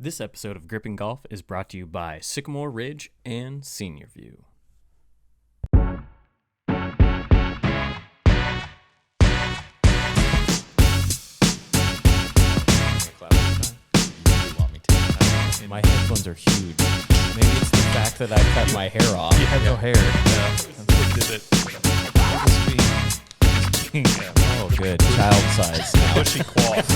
This episode of Gripping Golf is brought to you by Sycamore Ridge and SeniorVu. My headphones are huge. Maybe it's the fact that I cut my hair off. You have no hair. Yeah. Oh, good. Child size now. Bushy quaff.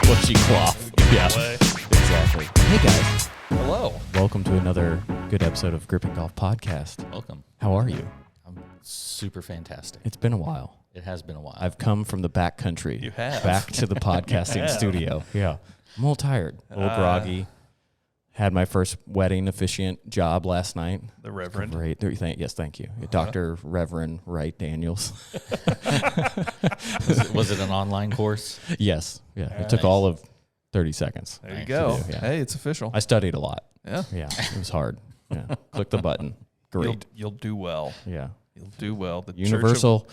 Bushy quaff. Yeah, exactly. Hey, guys. Hello. Welcome to another good episode of Gripping Golf Podcast. Welcome. How are you? I'm super fantastic. It's been a while. It has been a while. I've come from the back country. You have. Back to the podcasting studio. Yeah. I'm a little tired. A little groggy. Had my first wedding officiant job last night. The Reverend. Great. Yes, thank you. Dr. Reverend Wright Daniels. was it an online course? Yes. Yeah. It Nice. took all of 30 seconds. There you Nice. go. Yeah. Hey, it's official. I studied a lot. Yeah. Yeah. It was hard. Yeah. Click the button. Great. You'll do well. Yeah. You'll do well. The Universal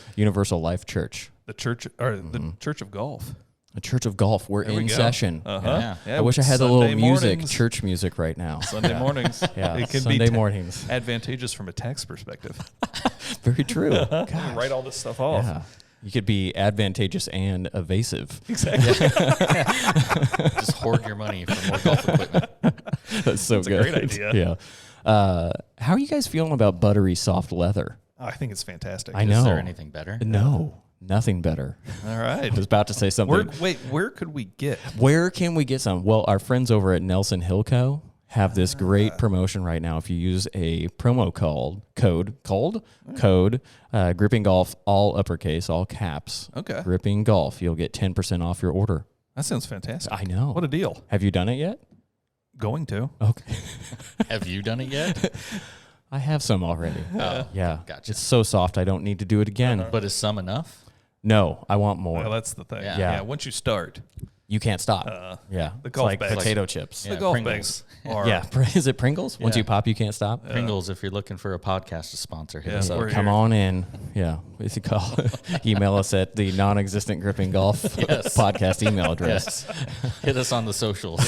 Life Church. the Church of Golf. A Church of Golf. We're There we in go. session. Yeah. Yeah, I wish I had the Sunday little music, mornings. church music right now. Sunday mornings. Yeah. It can Sunday be mornings. advantageous from a tax perspective. Very true. You Gosh. write all this stuff off. Yeah. You could be advantageous and evasive. Exactly. Just hoard your money for more golf equipment. That's so That's a good. great idea. Yeah. How are you guys feeling about buttery soft leather? Oh, I think it's fantastic. I know. Is there anything better? No, nothing better. All right. I was about to say something. Where could we get? Where can we get some? Well, our friends over at Nelson Hill Co. have this great promotion right now. If you use a promo code Gripping Golf, all uppercase, all caps. Okay. Gripping Golf, you'll get 10% off your order. That sounds fantastic. I know. What a deal. Have you done it yet? Going to. Okay. Have you done it yet? I have some already. Oh, Yeah. gotcha. It's so soft, I don't need to do it again. But is some enough? No, I want more. Well, that's the thing. Yeah. Yeah. Once you start, You can't stop. Yeah. the It's golf like bags. potato chips. Yeah, the golf Pringles. bags are. Yeah. Is it Pringles? Once Yeah. you pop, you can't stop? Pringles, if you're looking for a podcast to sponsor, hit us up. we're Come here. on in. Yeah. What's it called? Email us at the non-existent Gripping Golf podcast email address. Yes. Hit us on the socials.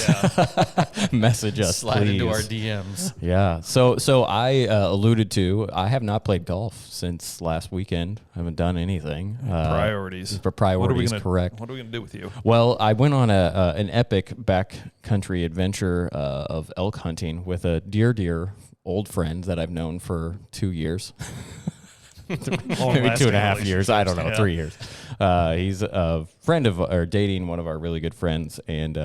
Message us, Slide please. into our DMs. Yeah. So I alluded to, I have not played golf since last weekend. I haven't done anything. Priorities. For priorities, What are we gonna, correct. What are we going to do with you? Well, I went on an epic backcountry adventure of elk hunting with a dear old friend that I've known for 2 years. Maybe 2.5 years. I don't know, Yeah. 3 years. He's a friend of, or dating one of our really good friends. And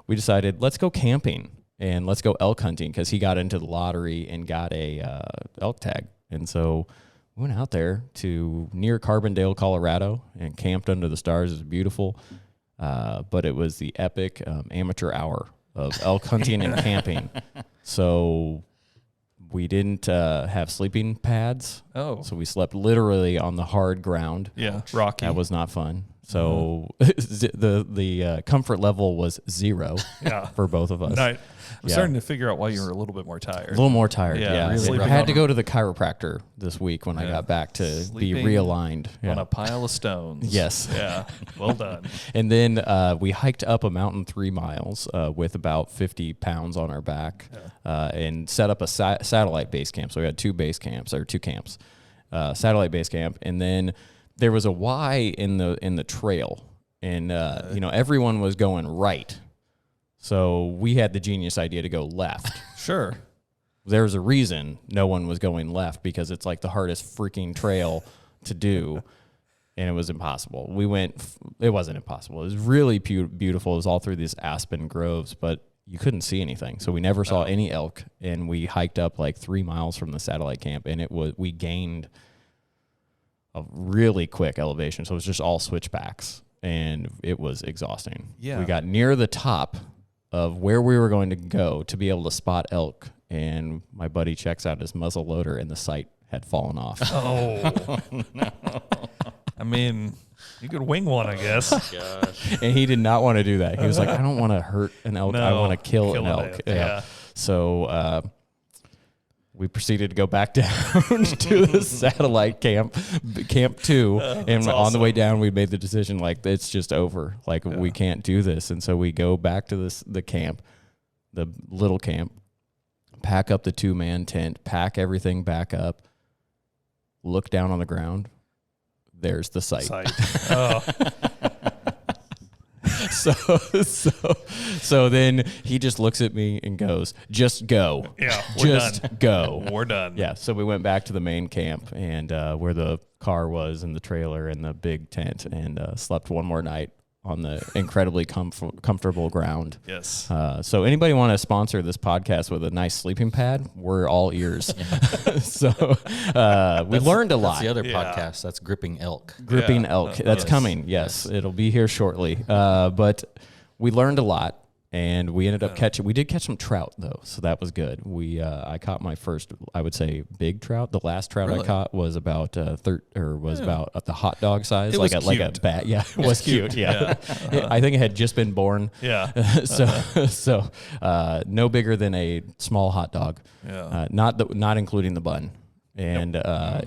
we decided, let's go camping and let's go elk hunting because he got into the lottery and got a elk tag. And so we went out there to near Carbondale, Colorado, and camped under the stars. It was beautiful. But it was the epic amateur hour of elk hunting and camping. So we didn't have sleeping pads. Oh. So we slept literally on the hard ground. Yeah. Rocky. That was not fun. So the comfort level was 0 Yeah. for both of us. I'm starting to figure out why you were a little bit more tired. A little more tired, Yeah, yeah. really I rough. had to go to the chiropractor this week when I Yeah. got back to be Sleeping realigned. Yeah. on a pile of stones. Yes. Yeah. Well done. And then we hiked up a mountain 3 miles with about 50 pounds on our back and set up a satellite base camp. So we had 2 camps, satellite base camp. And then there was a Y in the trail. And, everyone was going right. So we had the genius idea to go left. Sure. There's a reason no one was going left because it's like the hardest freaking trail to do. And it was impossible. It wasn't impossible. It was really beautiful. It was all through these aspen groves, but you couldn't see anything. So we never saw any elk. And we hiked up like 3 miles from the satellite camp and we gained a really quick elevation. So it was just all switchbacks and it was exhausting. Yeah. We got near the top of where we were going to go to be able to spot elk. And my buddy checks out his muzzle loader and the sight had fallen off. Oh. No. I mean, you could wing one, I guess. Gosh. And he did not want to do that. He was like, I don't want to hurt an elk. I No, want to kill an an elk. elk, Yeah. yeah. So we proceeded to go back down to the satellite camp 2. And on the way down, we made the decision, like, it's just over. Like, we can't do this. And so we go back to the camp. the little camp, pack up the 2-man tent, pack everything back up, look down on the ground. There's the site. Oh. So then he just looks at me and goes, "Just go." Yeah, we're just done. go. We're done. Yeah. So we went back to the main camp and where the car was and the trailer and the big tent, and slept one more night on the incredibly comfortable ground. Yes. So anybody want to sponsor this podcast with a nice sleeping pad? We're all ears. So we learned a lot. That's the other podcast. That's Gripping Elk. Gripping Elk. That's coming. Yes. It'll be here shortly. But we learned a lot, and we ended up we did catch some trout though, so that was good. I caught my first, I would say, big trout. The last trout I caught was about about the hot dog size, It like was a cute. bat. Yeah, it was cute. Yeah. I think it had just been born. Yeah. So no bigger than a small hot dog. Yeah. Not including the bun. And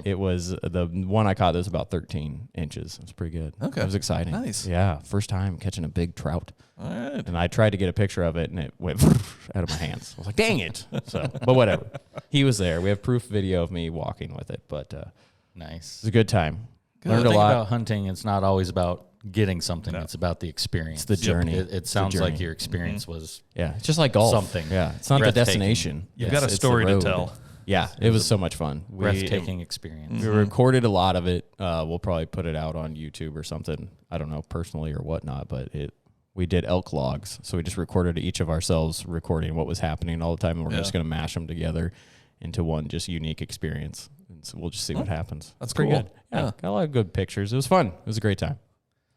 it was the one I caught that was about 13 inches. It was pretty good. Okay. It was exciting. Nice. Yeah. First time catching a big trout. All right. And I tried to get a picture of it, and it went out of my hands. I was like, dang it. But whatever. He was there. We have proof video of me walking with it, but it Nice. was a good time. The Learned a thing lot. about hunting, it's not always about getting something. It's about the experience. It's the journey. It sounds like journey. your experience was Yeah. It's just like golf. something. Yeah. It's not the breathtaking. destination. You've It's- got a it's the story to road. tell. Yeah. It was so much fun. breathtaking experience. We recorded a lot of it. We'll probably put it out on YouTube or something. I don't know, personally or whatnot, but we did elk logs. So we just recorded each of ourselves recording what was happening all the time, and we're just going to mash them together into one just unique experience. And so we'll just see what happens. That's pretty cool. good. Yeah, got a lot of good pictures. It was fun. It was a great time.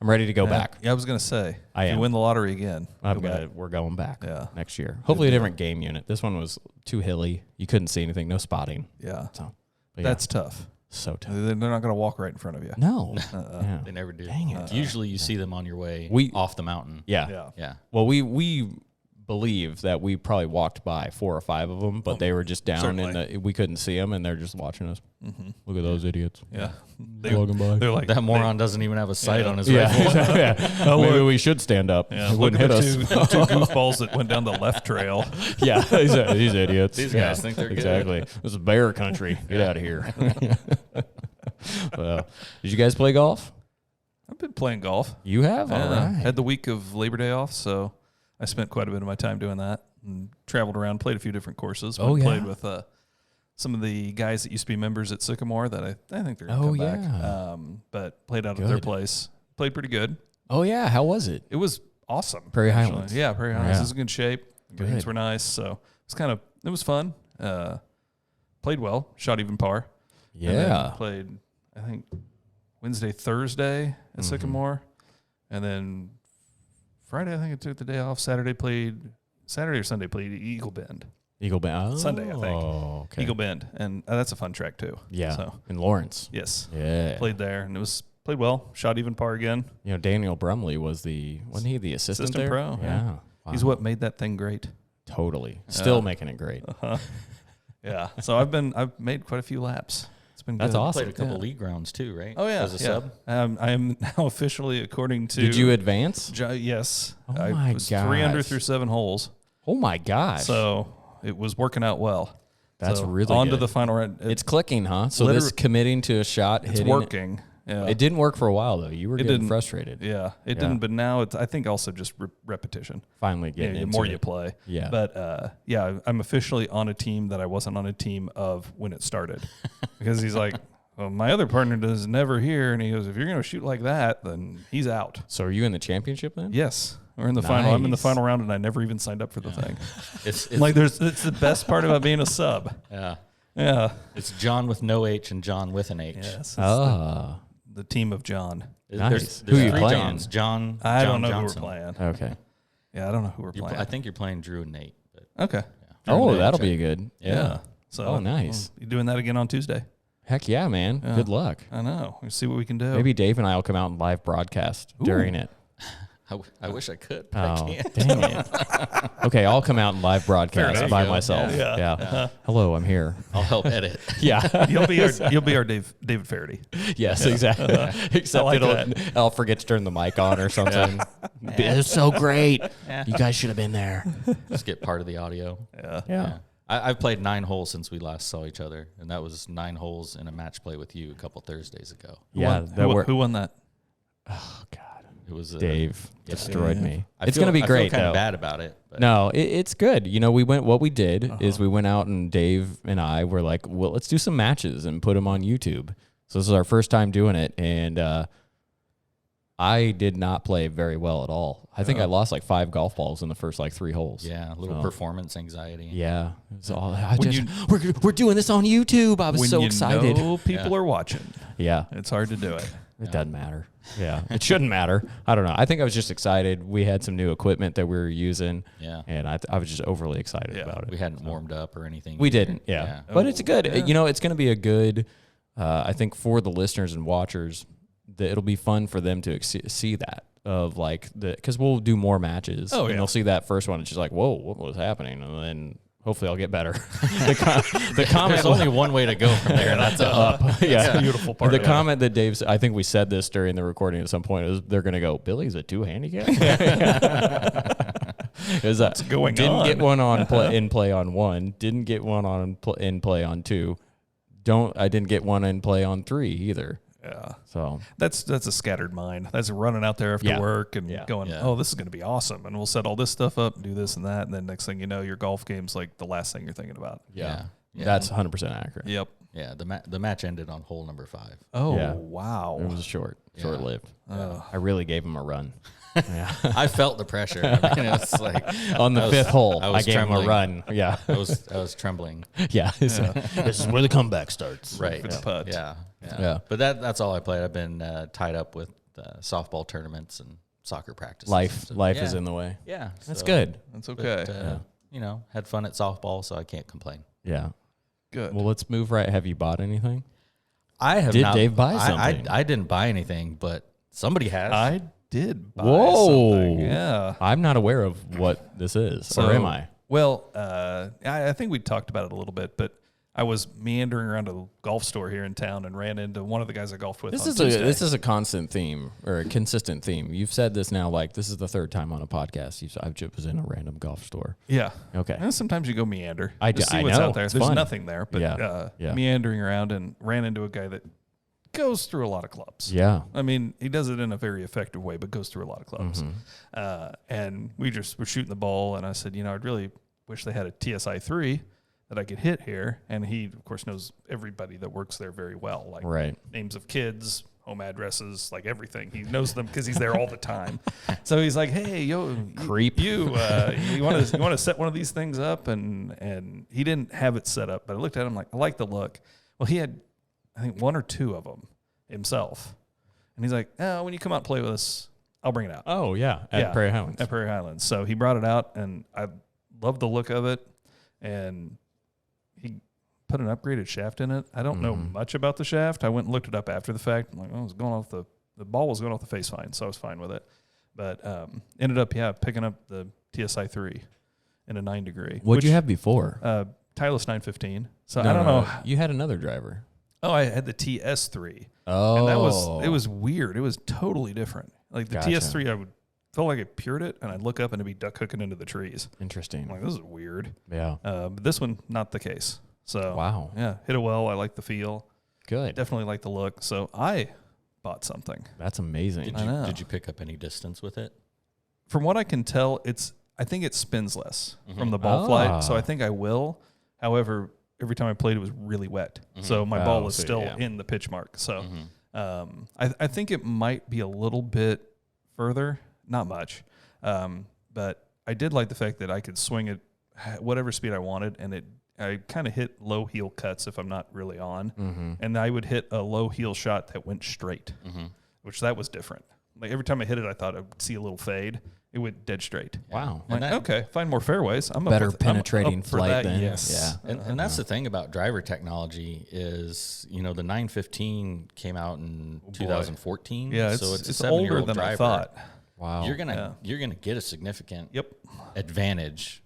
I'm ready to go back. Yeah, I was going to say, I if am. you win the lottery again, We're going back next year. Good Hopefully a deal. different game unit. This one was too hilly. You couldn't see anything. No spotting. Yeah. So but That's tough. so tough. They're not going to walk right in front of you. No. Yeah. They never do. Dang it. Usually you see them on your way off the mountain. Yeah. Yeah. Yeah. Well, we believe that we probably walked by 4 or 5 of them, but they were just down certainly. we couldn't see them, and they're just watching us. Look at those idiots. Yeah. Walking by. They're like, That moron doesn't even have a sight on his Yeah. rifle. Yeah. Maybe we should stand up. yeah, It look wouldn't at hit the us. two goofballs that went down the left trail. Yeah. These idiots. These guys think they're good. Exactly. This is bear country. Get out of here. Well, did you guys play golf? I've been playing golf. You have? All right. Had the week of Labor Day off, so I spent quite a bit of my time doing that and traveled around, played a few different courses. Oh, yeah. Played with some of the guys that used to be members at Sycamore that I think they're going to come back. But played out at their Good. place. Played pretty good. Oh, yeah. How was it? It was awesome. Prairie actually. Highlands. Yeah, Prairie Highlands. Yeah. It was in good shape. Good. Greens were nice. So it was fun. Played well. Shot even par. And then Yeah. played, I think, Wednesday, Thursday at Sycamore. And then Friday, I think I took the day off. Saturday or Sunday played Eagle Bend. Eagle Bend. Oh, Sunday, I think. Okay. Eagle Bend. And that's a fun track too. Yeah. So, In Lawrence. yes. Yeah. Played there and played well. Shot even par again. You know, Daniel Brumley wasn't he the assistant Assistant there? pro, Yeah. yeah. Wow. He's what made that thing great. Totally. Still making it great. Yeah. So I've made quite a few laps. It's been That's good. awesome. Played a couple league rounds too, right? Oh, yeah. As a sub. I am now officially, according to. Did you advance? Yes. Oh I my was 3 under gosh. through 7 holes. Oh my gosh. So it was working out well. That's So really on to good. the final round. It's clicking, huh? So this committing to a shot, It's hitting working. Yeah. It didn't work for a while though. You were getting didn't. frustrated. Yeah. It didn't, but now it's, I think, also just repetition. Finally getting The into more it. you play. Yeah. But I'm officially on a team that I wasn't on a team of when it started. Because he's like, well, my other partner is never here. And he goes, if you're going to shoot like that, then he's out. So are you in the championship then? Yes. We're in the final. I'm in the Nice. final round, and I never even signed up for the thing. It's It's the best part about being a sub. yeah. Yeah. It's John with no H and John with an H. Yes. It's Ah. the team of John. Nice. There's Who you 3 playing? Johns. John. I John don't know Johnson. who we're playing. Okay. Yeah, I don't know who we're playing. I think you're playing Drew and Nate. But Okay. Oh, Nate, that'll check. be good. Yeah. So. Oh, nice. You doing that again on Tuesday? Heck yeah, man. Yeah. Good luck. I know. We'll see what we can do. Maybe Dave and I will come out and live broadcast during it. I wish I could, but I Oh, can't. dang it. Okay, I'll come out and live broadcast enough. by There you go. myself. Yeah. Hello, I'm here. I'll help edit. Yeah. You'll be our David Faraday. Yes, exactly. Except like I'll forget to turn the mic on or something. It's so great. You guys should have been there. Just get part of the audio. Yeah. I've played 9 holes since we last saw each other, and that was 9 holes in a match play with you a couple Thursdays ago. Yeah. Who won that? Oh, God. It was Dave destroyed me. It's going to be great, I feel kind though. of bad about it. But No, it's good. You know, what we did is we went out and Dave and I were like, well, let's do some matches and put them on YouTube. So this is our first time doing it. And I did not play very well at all. I think I lost like 5 golf balls in the first like 3 holes. yeah, a little performance anxiety. Yeah. It's all, we're doing this on YouTube. I was When so you excited. know people are watching, Yeah. it's hard to do it. It doesn't matter. Yeah. It shouldn't matter. I don't know. I think I was just excited. We had some new equipment that we were using. Yeah. And I was just overly excited about it. We hadn't warmed up or anything. We either. didn't, yeah. But it's good. You know, it's going to be a good, I think for the listeners and watchers, that it'll be fun for them to see that of like because we'll do more matches. Oh, yeah. And they'll see that first one. It's just like, whoa, what was happening? And then hopefully I'll get better. the comment There's only one way to go from there, and that's up. yeah. the beautiful part The of it. comment that Dave's, I think we said this during the recording at some point, is they're going to go, Billy's a 2 handicap? What's going didn't on? get one on in play on 1, didn't get one on in play on 2. I didn't get one in play on 3 either. Yeah. So That's a scattered mind. That's running out there after Yeah. work and Yeah. going, Yeah. oh, this is going to be awesome. And we'll set all this stuff up and do this and that. And then next thing you know, your golf game's like the last thing you're thinking about. Yeah. that's 100% accurate. Yep. Yeah, the match ended on hole number 5. Oh, Yeah. wow. It was short-lived. Oh. I really gave him a run. Yeah. I felt the pressure. I mean, it's like On the I was- 5th hole, I I was gave him a trembling. run. Yeah. I was trembling. Yeah. This is where the comeback starts. Right. With the putt. Yeah. Yeah. But that's all I played. I've been tied up with softball tournaments and soccer practices. Life So, is yeah. in the way. Yeah. That's so- good. That's but, okay. You know, had fun at softball, so I can't complain. Yeah. Good. Well, let's move right. Have you bought anything? I have Did not, Dave buy I- something? I didn't buy anything, but somebody has. I did buy Whoa. something. Yeah. I'm not aware of what this is, So, or am I? Well, I think we talked about it a little bit, but I was meandering around a golf store here in town and ran into one of the guys I golfed with This on is Tuesday. this is a constant theme or a consistent theme. You've said this now, like this is the 3rd time on a podcast. I just was in a random golf store. Yeah. Okay. And sometimes you go meander. I Just see I what's know. out there. It's There's fun. nothing there, but Yeah. meandering around and ran into a guy that goes through a lot of clubs. Yeah. I mean, he does it in a very effective way, but goes through a lot of clubs. And we just were shooting the ball, and I said, I'd really wish they had a TSI 3 that I could hit here. And he, of course, knows everybody that works there very well, like Right. names of kids, home addresses, like everything. He knows them because he's there all the time. So he's like, "Hey, yo, Creep. you want to set one of these things up?" And he didn't have it set up, but I looked at him like, I like the look. Well, he had, I think, 1 or 2 of them himself, and he's like, "Oh, when you come out and play with us, I'll bring it out." Oh yeah. At Prairie Highlands. At Prairie Highlands. So he brought it out, and I loved the look of it, and he put an upgraded shaft in it. I don't know much about the shaft. I went and looked it up after the fact. I'm like, oh, it was going off the ball was going off the face fine, so I was fine with it. But ended up, picking up the TSI 3 in a 9 degree. What'd you have before? Titleist 915. So I don't know. You had another driver. Oh, I had the TS3. Oh. And it was weird. It was totally different. Like the Gotcha. TS3, I felt like I pured it, and I'd look up and it'd be duck hooking into the trees. Interesting. I'm like, this is weird. Yeah. But this one, not the case. So Wow. yeah, hit it well. I like the feel. Good. Definitely like the look. So I bought something. That's amazing. Did you pick up any distance with it? From what I can tell, I think it spins less from the ball flight. So I think I will. However, every time I played, it was really wet. So my ball was still in the pitch mark. So I think it might be a little bit further, not much. But I did like the fact that I could swing it whatever speed I wanted, and I kind of hit low heel cuts if I'm not really on, and I would hit a low heel shot that went straight, which that was different. Like every time I hit it, I thought I'd see a little fade. It went dead straight. Wow. I'm like, okay, find more fairways. I'm Better up with, penetrating I'm up for flight that, then. Yes. Yeah. And that's the thing about driver technology is, the 915 came out in 2014. Yeah, so it's a 7-year-old older than driver. I thought. Wow. You're gonna get a significant Yep. advantage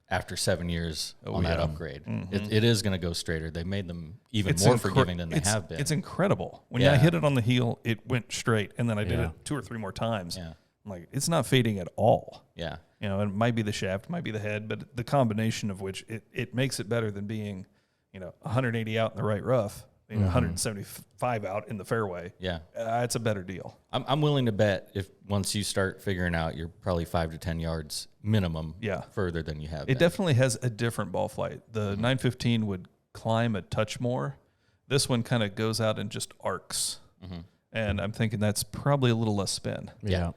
after 7 years on that upgrade. It is going to go straighter. They made them even more forgiving than they have been. It's incredible. When I hit it on the heel, it went straight, and then I did it 2 or 3 more times. Yeah. I'm like, it's not fading at all. Yeah. You know, it might be the shaft, might be the head, but the combination of which it makes it better than being, 180 out in the right rough, 175 out in the fairway. Yeah. It's a better deal. I'm willing to bet if once you start figuring out, you're probably 5 to 10 yards minimum further than you have. It definitely has a different ball flight. The 915 would climb a touch more. This one kind of goes out and just arcs. And I'm thinking that's probably a little less spin. Yeah.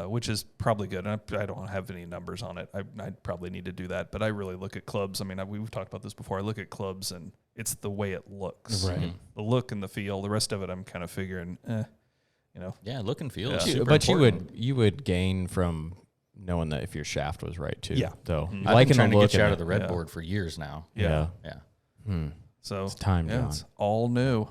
Which is probably good. I don't have any numbers on it. I'd probably need to do that. But I really look at clubs. I mean, we've talked about this before. I look at clubs, and it's the way it looks. Right. The look and the feel. The rest of it, I'm kind of figuring, Yeah, look and feel. Yeah. Is super But important. you would gain from knowing that if your shaft was right too. Yeah. So I've been trying to look get you and out of the red yeah. board for years now. Yeah. Yeah. So It's time, John. it's all new.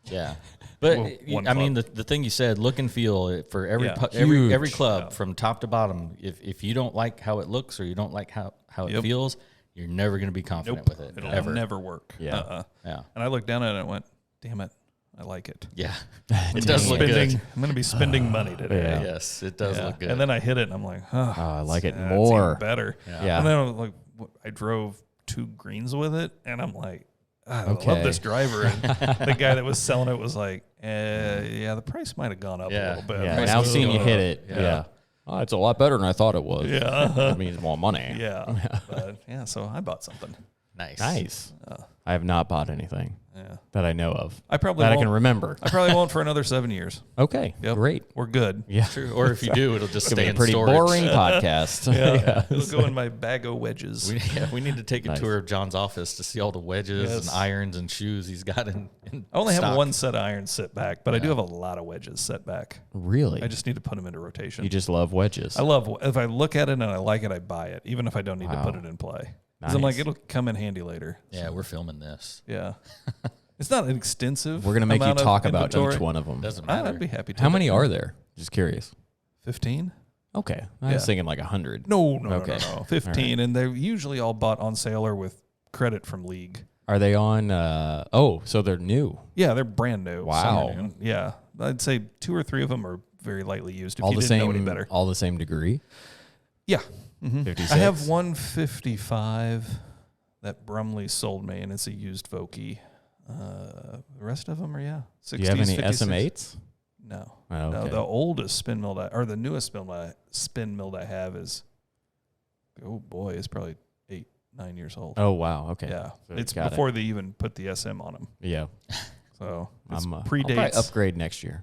Yeah, but one I mean, club. the thing you said, look and feel for every Yeah. every Huge. club from top to bottom. If you don't like how it looks or you don't like how it feels, you're never going to be confident with it. It'll ever. never work. Yeah. Yeah, And I looked down at it and went, damn it, I like it. yeah. It does look I'm good. going to be spending money today. Yeah. Yes, it does Yeah. look good. And then I hit it, and I'm like, oh, I like it that's more. even better. Yeah. And then I was like, I drove 2 greens with it, and I'm like, I love Okay. this driver. And the guy that was selling it was like, yeah, the price might have gone up a little bit. Yeah. Price Now was seeing you going hit up. it. Yeah. Oh, it's a lot better than I thought it was. Yeah. That means more money. Yeah. But yeah, so I bought something. nice. Nice. I have not bought anything Yeah. that I know of I probably that I won't. can remember. I probably won't for another 7 years. Okay. Yep. Great. We're good. Yeah. True. Or if you do, it'll just It's gonna stay be a in pretty storage. boring podcast. Yeah. It'll go in my bag of wedges. We need to take a Nice. tour of John's office to see all the wedges Yes. and irons and shoes he's got in I only have stock. one set of irons set back, but I do have a lot of wedges set back. Really? I just need to put them into rotation. You just love wedges. I love, if I look at it and I like it, I buy it, even if I don't need to put Wow. it in play. Because I'm like, Nice. it'll come in handy later. Yeah, we're filming this. Yeah. It's not an extensive We're going to make you amount of talk about inventory. each one of them. Doesn't matter. I'd be happy to. How many are there? Just curious. 15? Okay. I was thinking like 100. No, Okay. no. 15. And they're usually all bought on sale or with credit from League. Are they on? So they're new. Yeah, they're brand new. Wow. Some are new. Yeah. I'd say 2 or 3 of them are very lightly used if All you the didn't know same. any better. All the same degree. Yeah. Mhm. 56? I have 155 that Brumley sold me, and it's a used Vokey. The rest of them are, 60s, Do you have any 56s. SM8s? No. Oh, No, okay. the oldest spin mill or the newest spin mill I have is, oh boy, it's probably 8-9 years old. Oh wow. Okay. Yeah, So it's got it. before they even put the SM on them. Yeah. So it's I'll predates. probably upgrade next year.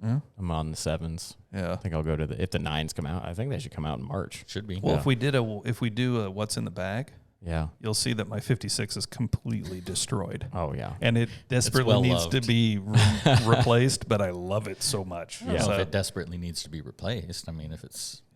Yeah. I'm on the 7s. Yeah. I think I'll go to if the 9s come out. I think they should come out in March. Should be. Well, Yeah. if we do a what's in the bag, Yeah. you'll see that my 56 is completely destroyed. Oh yeah. And it desperately well needs to loved. be replaced, but I love it so much. I don't know So- if it despeatly needs to be replaced. I mean, if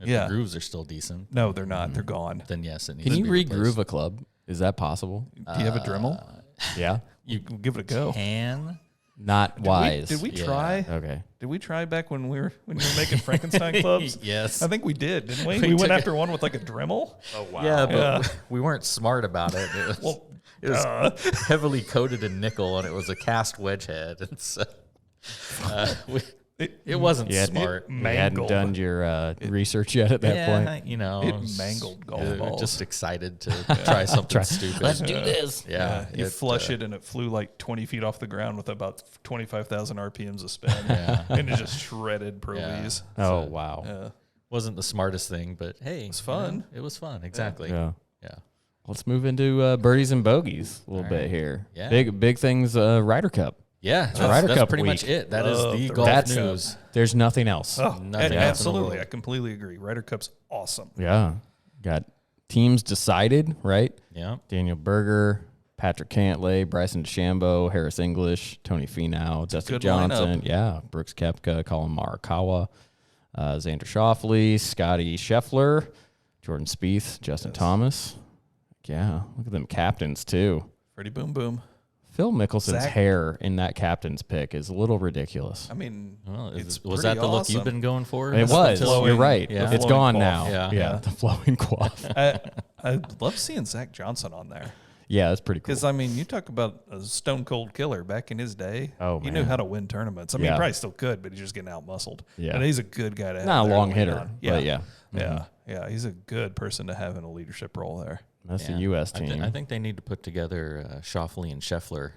Yeah. the grooves are still decent, no, they're not. They're gone. then yes, it needs Can to you be re-groove replaced. a club? Is that possible? Do you have a Dremel? Yeah. You can give it a go. Can Not wise. Did we Yeah. try? Okay. Did we try back when you were making Frankenstein clubs? yes. I think we did, didn't we? We We went took after one with like a Dremel. Oh wow. Yeah, but Yeah. we weren't smart about it. It was, Well, it was heavily coated in nickel, and it was a cast wedge head, and so it wasn't You had- smart. You hadn't mangled. done your research yet at that point. You know, It mangled golf we're balls. just excited to try something stupid. Let's do this. Yeah, You flush it and it flew like 20 feet off the ground with about 25,000 RPMs of spin. Yeah. And it just shredded Pro Yeah. Vs. Oh wow. Yeah. Wasn't the smartest thing, but hey, was fun. It was fun. Exactly. Yeah. Yeah. Let's move into birdies and bogeys a little All bit right. here. Yeah. Big things. Ryder Cup. Yeah, Ryder that's Cup pretty week. much it. That is Love the the golf Ryder Cup. news. There's nothing else. Oh, Nothing else in the absolutely. world. I completely agree. Ryder Cup's awesome. Yeah. Got teams decided, right? Yeah. Daniel Berger, Patrick Cantlay, Bryson DeChambeau, Harris English, Tony Finau, Dustin good Johnson. lineup. Yeah. Brooks Koepka, Colin Morikawa, Xander Schauffele, Scotty Scheffler, Jordan Spieth, Justin Thomas. Yeah. Look at them captains, too. Freddie Boom Boom. Phil Mickelson's Zach- hair in that captain's pick is a little ridiculous. I mean, Well, it's was pretty that the look awesome. you've been going for? It was. flowing- You're right. yeah. It's flowing gone coif. now. Yeah. The flowing coif. I love seeing Zach Johnson on there. Yeah, that's pretty cool. Because, I mean, you talk about a stone cold killer back in his day. Oh, He knew man. how to win tournaments. I mean, Yeah. he probably still could, but he's just getting out muscled. Yeah. But he's a good guy to have. Not a there long to lean hitter, on. but yeah. Yeah. He's a good person to have in a leadership role there. That's Yeah. the U.S. I team. think they need to put together Shoffley and Scheffler.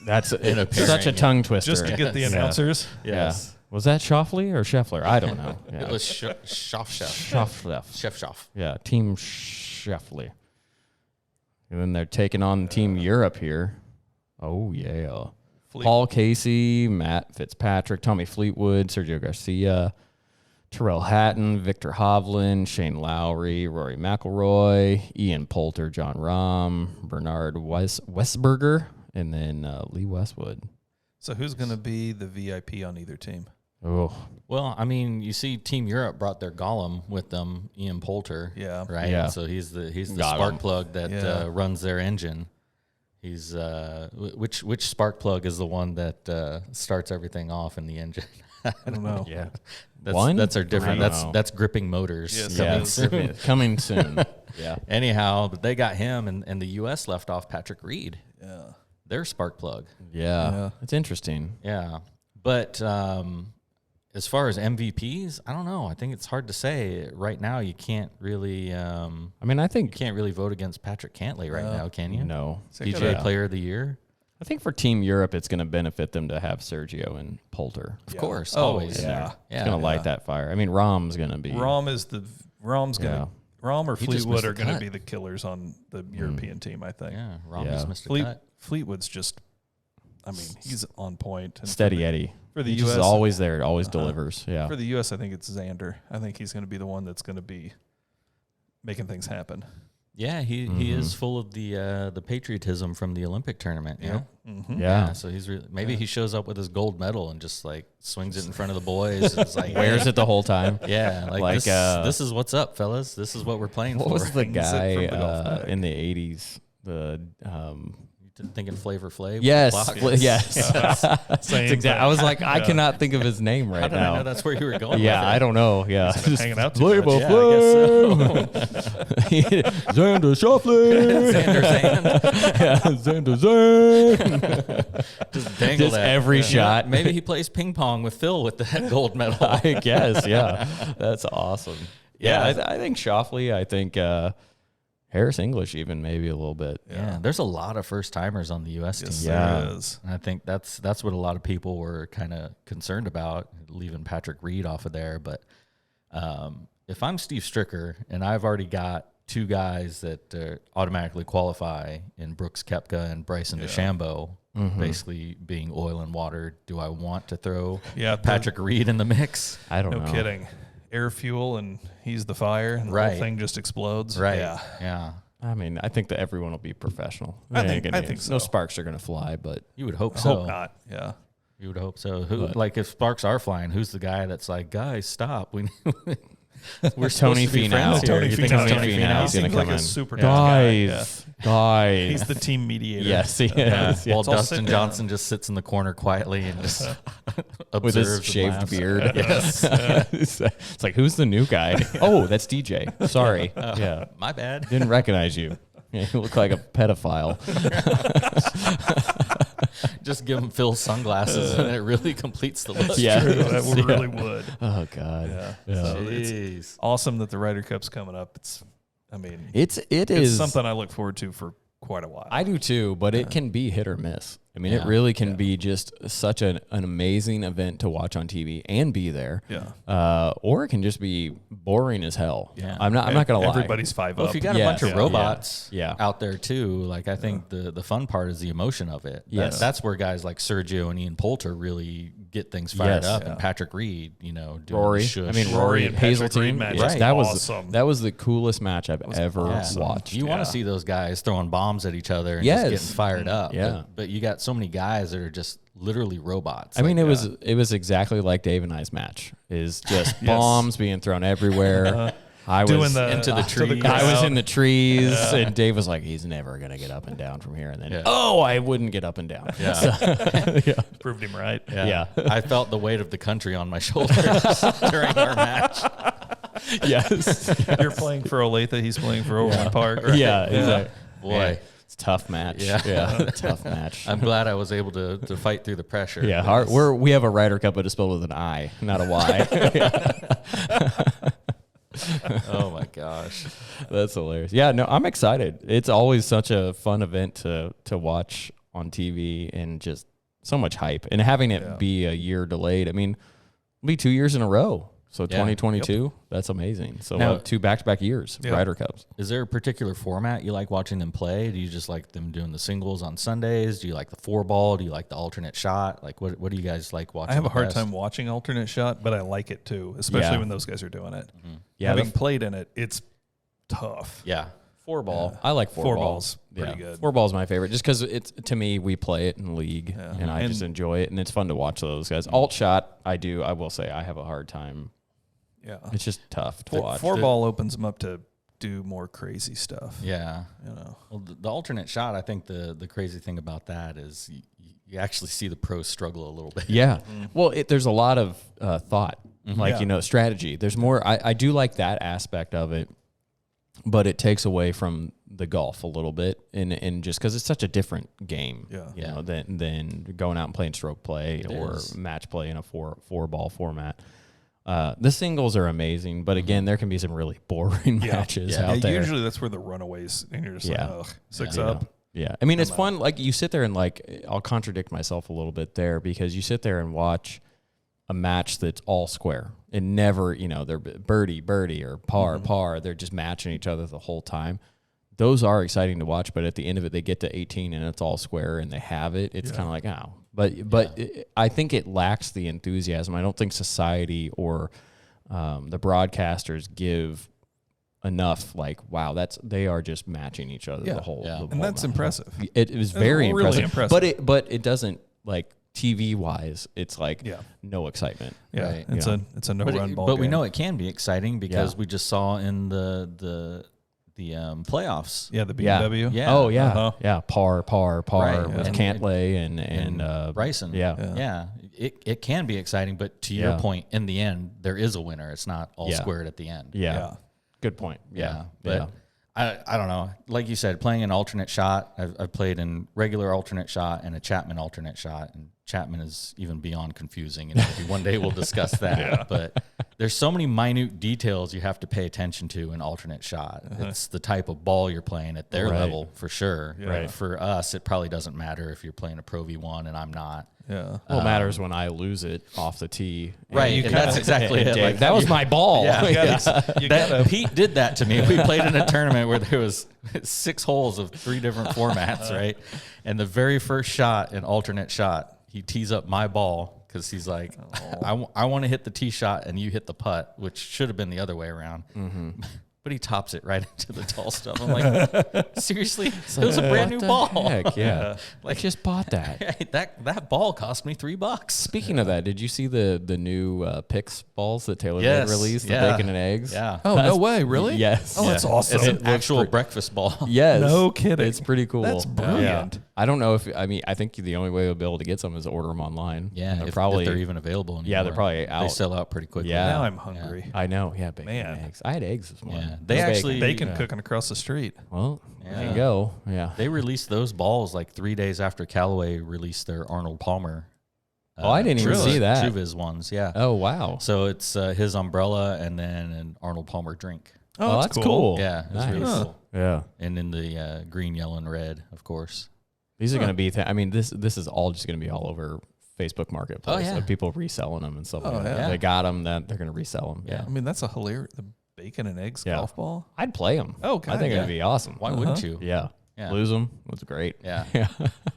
That's in a such a pairing. tongue twister. Just to get the Yeah. announcers. Yeah. Was that Shoffley or Scheffler? I don't know. Yeah. It was Chef. Shoffler. Chef Schoff. Yeah, Team Scheffler. And then they're taking on Team Europe here. Oh, yeah. Paul Casey, Matt Fitzpatrick, Tommy Fleetwood, Sergio Garcia, Terrell Hatton, Victor Hovland, Shane Lowry, Rory McIlroy, Ian Poulter, John Rahm, Bernard Westberger, and then Lee Westwood. So who's going to be the VIP on either team? Oh, Well, I mean, you see, Team Europe brought their golem with them, Ian Poulter. Yeah. Right. Yeah. So he's the Got spark him. plug that Yeah. runs their engine. He's which spark plug is the one that starts everything off in the engine? I don't know. yeah. That's our different. I don't know. That's gripping motors. Yes, coming it is. soon. Coming soon. Yeah. Anyhow, but they got him, and the U.S. left off Patrick Reed, Yeah. their spark plug. Yeah. It's interesting. Yeah, but as far as MVPs, I don't know. I think it's hard to say right now. You can't really, I mean, I think vote against Patrick Cantlay right now, can you? no. DJ Yeah. Player of the Year, I think for Team Europe, it's going to benefit them to have Sergio and Poulter. of course, Oh, always. yeah. It's going to light that fire. I mean, Rahm's going to be. Rahm or He just Fleetwood missed are the going to cut. be the killers on the European team, I think. Yeah, Rom Yeah. just missed a cut. Fleetwood's just, I mean, he's on point. And Steady Eddie. For the He's U.S. just always there, always delivers. Yeah. For the U.S., I think it's Xander. I think he's going to be the one that's going to be making things happen. Yeah, he is full of the patriotism from the Olympic tournament. You know? Mm-hmm. Yeah. So he's maybe he shows up with his gold medal and just like swings it in front of the boys. And it's like Wears it the whole time. Yeah, like this is what's up, fellas. This is what we're playing What for. was the Hangs it guy from the golf bag. in the 80s? The Thinking Flavor Flav? with yes, the clock? yes. That's Same exact. thing. I was like, I cannot think of his name right How did I know now. that's where you were going? Yeah, with it? I don't know. Yeah, hanging out too Flavor much. Yeah, I guess so. Xander Shoffley. Xander Zand. Yeah, Xander Zand. Just dangle Just that. every shot. Maybe he plays ping pong with Phil with that gold medal. I guess. Yeah, that's awesome. Yeah, Yeah. I think Shoffley. I think Harris English even maybe a little bit. Yeah, there's a lot of first timers on the U.S. team. Yes, Yeah. there is. And I think that's what a lot of people were kind of concerned about, leaving Patrick Reed off of there. But if I'm Steve Stricker and I've already got two guys that automatically qualify in Brooks Koepka and Bryson DeChambeau, basically being oil and water, do I want to throw Patrick Reed in the mix? I don't know. No kidding. Air fuel and he's the fire and the Right. whole thing just explodes. Right. Yeah. Yeah. I mean, I think that everyone will be professional. I think No so. sparks are going to fly, but You would hope I so. hope not. Yeah. You would hope so. Like if sparks are flying, who's the guy that's like, guys, stop? We're Tony supposed to be Finau. friends here. Tony You think Finau. it's Tony Finau. Finau? He's He gonna seems like come a in. super nice guy. Yeah. guys. He's the team mediator. Yes, he Yeah. is. While It's all Dustin sit Johnson just sits in the corner quietly and just observes With his and shaved laughs. beard. Yes. It's like, who's the new guy? Oh, that's DJ. Sorry. Yeah. My bad. Didn't recognize you. Yeah, you look like a pedophile. Just give him Phil's sunglasses and it really completes the look. Yeah. True, that Yeah. really would. Oh, God. Yeah. Yeah. So it's Jeez. awesome that the Ryder Cup's coming up. It It's is something I look forward to for quite a while. I do too, but it can be hit or miss. I mean, it Yeah. really can be just such an amazing event to watch on TV and be there. Yeah. Or it can just be boring as hell. Yeah. I'm not gonna lie. Everybody's five Well, up. if you got Yeah. a bunch of Yeah. robots Yeah. out there too, like I think the fun part is the emotion of it. Yes. That's where guys like Sergio and Ian Poulter really get things fired Yes. up, Yeah. and Patrick Reed, doing Rory. the shush. I mean, Rory Rory and and Patrick Hazeltine. Reed match Yes, is that awesome. was the coolest match I've ever awesome. watched. You want Yeah. to see those guys throwing bombs at each other and Yes. just getting fired up. Yeah. But you got so many guys that are just literally robots. I mean, Like, it was exactly like Dave and I's match. Is just bombs being thrown everywhere. I doing was into the trees. I was in the trees, and Dave was like, "He's never gonna get up and down from here." And then, I wouldn't get up and down. Yeah. So, Proved him right. Yeah. I felt the weight of the country on my shoulders during our match. Yes. You're playing for Olathe. He's playing for Overland Park. Right? Yeah. Exactly. Boy. It's a tough match. Yeah. Tough match. I'm glad I was able to fight through the pressure. Yeah, we have a Ryder Cup, but it's spelled with an I, not a Y. Oh my gosh, that's hilarious. Yeah, no, I'm excited. It's always such a fun event to watch on TV, and just so much hype. And having it be a year delayed, I mean, it'll be 2 years in a row. So 2022, that's amazing. So now, 2 back-to-back years, Ryder Cups. Is there a particular format you like watching them play? Do you just like them doing the singles on Sundays? Do you like the 4-ball? Do you like the alternate shot? Like, what do you guys like watching? I have a hard time watching alternate shot, but I like it too, especially when those guys are doing it. Mm-hmm. Yeah, having played in it, it's tough. Yeah. 4-ball. I like 4-ball. 4-ball's pretty good. 4-ball's my favorite, just because it's, to me, we play it in the league, and I just enjoy it, and it's fun to watch those guys. Alt shot, I will say I have a hard time. Yeah, it's just tough to watch. 4-ball opens them up to do more crazy stuff. Yeah, Well, the alternate shot. I think the crazy thing about that is you actually see the pros struggle a little bit. Yeah, well, there's a lot of thought, like strategy. There's more. I do like that aspect of it, but it takes away from the golf a little bit, and just because it's such a different game, you know, than going out and playing stroke play or match play in a 4-ball format. The singles are amazing, but again, there can be some really boring matches out there. Usually that's where the runaways, and you're just like, ugh, 6 up. Yeah. I mean, it's fun. Like, you sit there and, like, I'll contradict myself a little bit there, because you sit there and watch a match that's all square and never, they're birdie, or par. They're just matching each other the whole time. Those are exciting to watch, but at the end of it, they get to 18 and it's all square and they have it. It's kind of like, oh. But I think it lacks the enthusiasm. I don't think society or the broadcasters give enough, like, wow, they are just matching each other the whole and that's impressive. It was very really impressive. But it doesn't, like, TV wise, it's like no excitement. Yeah, right? It's a no run ball. But game. we know it can be exciting because we just saw in the playoffs. Yeah, the BMW. Yeah. Oh yeah. Yeah. Par with and Cantlay and Bryson. Yeah. It can be exciting, but to your point, in the end, there is a winner. It's not all squared at the end. Yeah. Good point. Yeah. But I don't know. Like you said, playing an alternate shot, I've played in regular alternate shot and a Chapman alternate shot, and Chapman is even beyond confusing, and maybe one day we'll discuss that. But there's so many minute details you have to pay attention to in alternate shot. It's the type of ball you're playing at their level, for sure. Right. For us, it probably doesn't matter if you're playing a Pro V1 and I'm not. Yeah. Well, it matters when I lose it off the tee. Right. And that's exactly it. Like, that was my ball. Yeah. Pete did that to me. We played in a tournament where there was 6 holes of 3 different formats, right? And the very first shot, an alternate shot, he tees up my ball because he's like, I want to hit the tee shot and you hit the putt, which should have been the other way around. But he tops it right into the tall stuff. I'm like, seriously? It was a brand new ball. Heck, yeah. Like, I just bought that. that ball cost me $3. Speaking of that, did you see the new Pix balls that Taylor released? The bacon and eggs? Yeah. Oh, no way. Really? Yes. Oh, that's awesome. It's an actual breakfast ball. Yes. No kidding. It's pretty cool. That's brilliant. I don't know I think the only way we'll be able to get some is to order them online. Yeah. They're If probably they're even available anymore. Yeah, they're probably out. They sell out pretty quickly. Yeah. Now I'm hungry. I know. Yeah, bacon and eggs. I had eggs this morning. Yeah. They actually Bacon cooking across the street. Well, there you go. Yeah. They released those balls like 3 days after Callaway released their Arnold Palmer. I didn't even see that. Truviz ones, yeah. Oh, wow. So it's his umbrella and then an Arnold Palmer drink. Oh, that's cool. Yeah, it's really cool. Yeah. And in the green, yellow, and red, of course. These are going to be, this is all just going to be all over Facebook Marketplace. Oh, yeah. Of people reselling them and stuff like that. yeah. They got them, then they're going to resell them. Yeah. I mean, that's a hilarious. The bacon and eggs golf ball. I'd play them. Oh, I think it'd be awesome. Why wouldn't you? Yeah. Yeah. Lose them was great. Yeah. Yeah.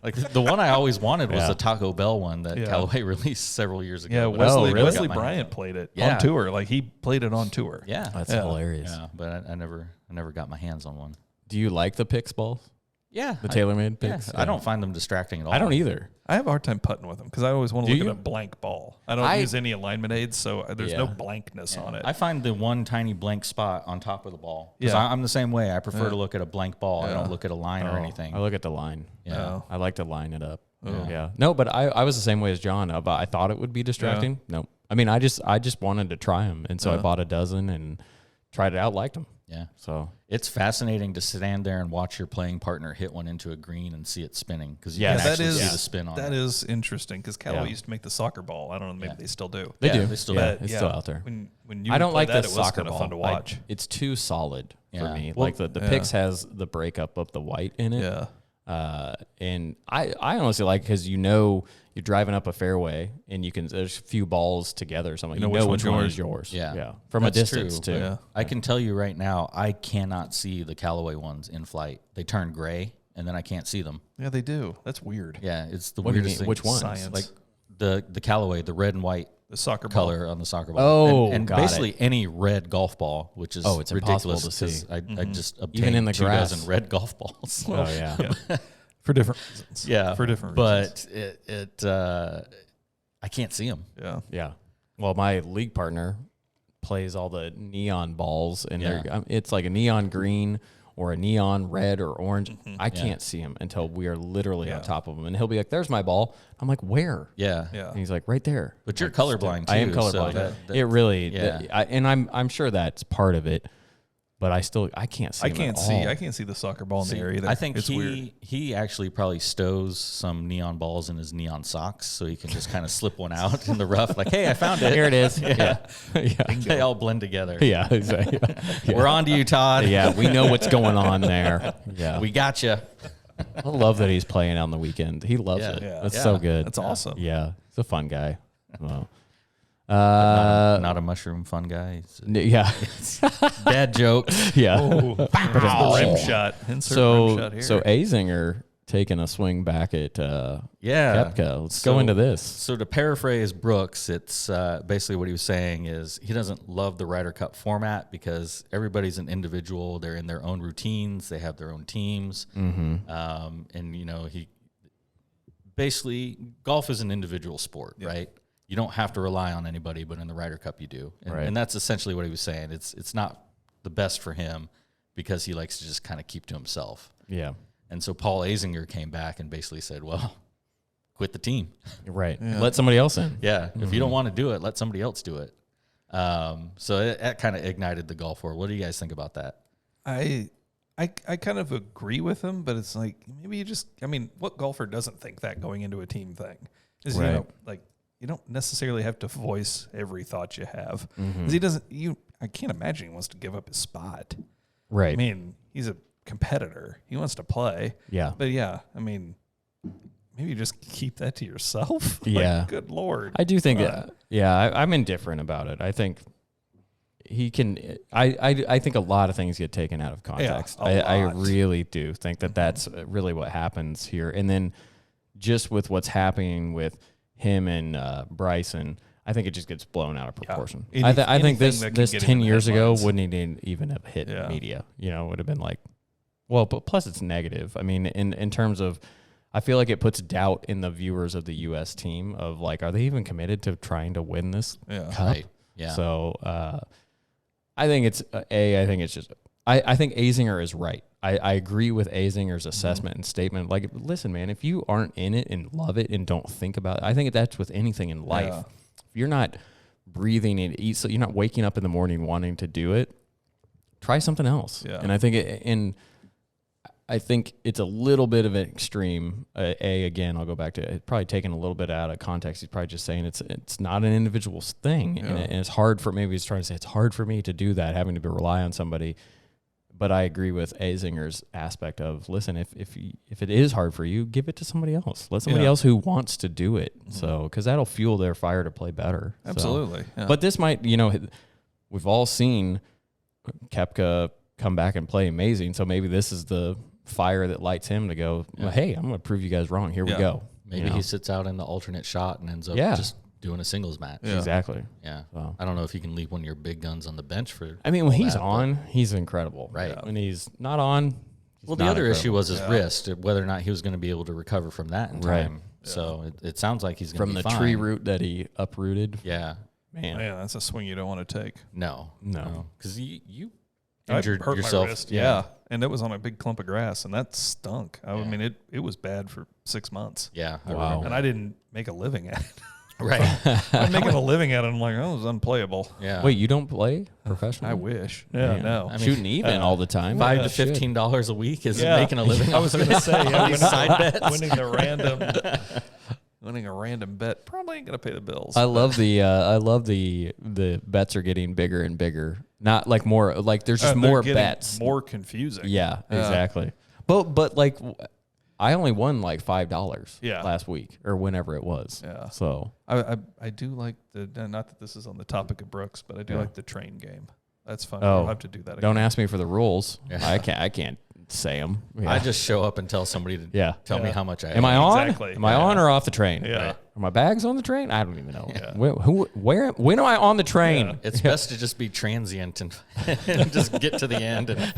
Like the one I always wanted was the Taco Bell one that Yeah. Callaway released several years ago. Yeah, but Wesley, really? Wesley Got my Bryant hands on played it Yeah. on tour. Like, he played it on tour. Yeah. That's hilarious. Yeah, but I never got my hands on one. Do you like the Pix balls? Yeah. The TaylorMade picks. I don't find them distracting at all. I don't either. I have a hard time putting with them because I always want to Do look you? at a blank ball. I don't use any alignment aids, so there's no Yeah. blankness on it. I find the one tiny blank spot on top of the ball. Because Yeah. I'm the same way. I prefer to look at a blank ball. I Yeah. don't look at a line or anything. I look at the line. Yeah. I like to line it up. Oh. Yeah. No, but I was the same way as John. I thought it would be distracting. No. I mean, I just wanted to try them. And so I bought a dozen and tried it out, liked them. Yeah. So It's fascinating to stand there and watch your playing partner hit one into a green and see it spinning because you Yeah, can that actually is- see the spin on That it. is interesting because Callaway Yeah. used to make the soccer ball. I don't know, maybe they still do. they Yeah, do. they still yeah, do. it's still out there. When you I don't play like that, the it was soccer kind of ball. fun to watch. It's too solid for Yeah. me. Well, like the Pix has the breakup of the white in it. Yeah. And I honestly like because you're driving up a fairway and there's a few balls together or something. You know which one is yours. Yeah. From That's a distance true. too. Yeah. I can tell you right now, I cannot see the Callaway ones in flight. They turn gray, and then I can't see them. Yeah, they do. That's weird. Yeah, it's the What do you weirdest mean? thing. Which ones? Science. Like the Callaway, the red and white The soccer ball. color on the soccer ball. Oh, and got basically any red golf ball, which is it's impossible ridiculous to see. 'cause I just obtained Even in the 2 grass. dozen red golf balls. Oh yeah. For different reasons. Yeah, For different reasons. but I can't see them. Yeah. Yeah. Well, my league partner plays all the neon balls, and it's like a neon green or a neon red or orange. I can't see him until we are literally on top of him, and he'll be like, "There's my ball." I'm like, "Where?" Yeah, Yeah. And he's like, "Right there." But you're colorblind too. I am so colorblind. that- It really, yeah. and I'm sure that's part of it, but I can't see. I him can't at see. all. I can't see the soccer ball in the area. I think it's weird. he actually probably stows some neon balls in his neon socks so he can just kind of slip one out in the rough. Like, hey, I found it. Here it is. Yeah, They all blend together. yeah, exactly. Yeah. We're on to you, Todd. Yeah, we know what's going on there. Yeah, We got you. I love that he's playing on the weekend. He loves Yeah. it. Yeah. That's Yeah. so good. That's awesome. Yeah, he's a fun guy. Well, Not a mushroom fun guy. yeah, Bad joke. yeah. The rim shot. Insert rim shot here. So Azinger taking a swing back at Yeah. Koepka. Let's go into this. So to paraphrase Brooks, it's basically what he was saying is he doesn't love the Ryder Cup format because everybody's an individual. They're in their own routines. They have their own teams. And, he basically, golf is an individual sport, right? You don't have to rely on anybody, but in the Ryder Cup you do. And, Right. and that's essentially what he was saying. It's not the best for him because he likes to just kind of keep to himself. Yeah, And so Paul Azinger came back and basically said, well, quit the team. right. Let somebody else in. Yeah. If you don't want to do it, let somebody else do it. So that kind of ignited the golf world. What do you guys think about that? I kind of agree with him, but it's like maybe what golfer doesn't think that going into a team thing? Is Right. you don't necessarily have to voice every thought you have. 'Cause he doesn't. I can't imagine he wants to give up his spot. Right. I mean, he's a competitor. He wants to play. Yeah. But yeah, I mean, maybe you just keep that to yourself. Yeah. Good Lord. I do think I'm indifferent about it. I think he can. I think a lot of things get taken out of context. a I lot. really do think that that's really what happens here. And then just with what's happening with him and Bryson, I think it just gets blown out of proportion. Any- I think anything this that can get 10 in the years ago headlines. wouldn't even have hit media. It would have been like, well, but plus it's negative. I mean, in terms of, I feel like it puts doubt in the viewers of the U.S. team of like, are they even committed to trying to win this cup? Right. Yeah. So I think it's I think it's just I think Azinger is right. I agree with Azinger's assessment and statement. Like, listen, man, if you aren't in it and love it and don't think about it, I think that's with anything in life. Yeah. If you're not breathing and eat, so you're not waking up in the morning wanting to do it, try something else. Yeah. And I think I think it's a little bit of an extreme. Again, I'll go back to it, probably taking a little bit out of context. He's probably just saying it's not an individual thing, and it's hard for, maybe he's trying to say it's hard for me to do that, having to rely on somebody. But I agree with Azinger's aspect of, listen, if it is hard for you, give it to somebody else. Let somebody else who wants to do it. So, because that'll fuel their fire to play better. Absolutely. So, Yeah. but this might, we've all seen Koepka come back and play amazing. So maybe this is the fire that lights him to go, well, hey, I'm going to prove you guys wrong. Here we go. Maybe he sits out in the alternate shot and ends up just doing a singles match. Yeah. Exactly. Yeah. So. I don't know if you can leave one of your big guns on the bench for. I mean, when all he's that, but- on, he's incredible. Right. When he's not on, Well, the other issue was his wrist, whether or not he was going to be able to recover from that in time. Right. So it sounds like he's going to be from the tree root that he uprooted. Yeah. Man, that's a swing you don't want to take. No. Because you I injured hurt yourself. my wrist. Yeah. And it was on a big clump of grass, and that stunk. I mean, it was bad for 6 months. Yeah. I Wow. remember. And I didn't make a living at it. Right. I'm making a living at it. I'm like, oh, it was unplayable. Yeah. Wait, you don't play professionally? I wish. Yeah, no. I mean, shooting even all the time. $5 to $15 a week is making a living. I was going to say, side bets. winning a random bet probably ain't going to pay the bills. I love the bets are getting bigger and bigger. Not like more like there's just more bets. More confusing. Yeah, exactly. But like I only won like $5 last week or whenever it was. Yeah. So I do like not that this is on the topic of Brooks, but I do like the train game. That's fun. Oh, I'll have to do that again. Don't ask me for the rules. Yeah. I can't say them. Yeah. I just show up and tell somebody to tell me how much I am. I on? Exactly. Am I on or off the train? Yeah. Right. Are my bags on the train? I don't even know. Yeah. When am I on the train? Yeah. It's best to just be transient and just get to the end and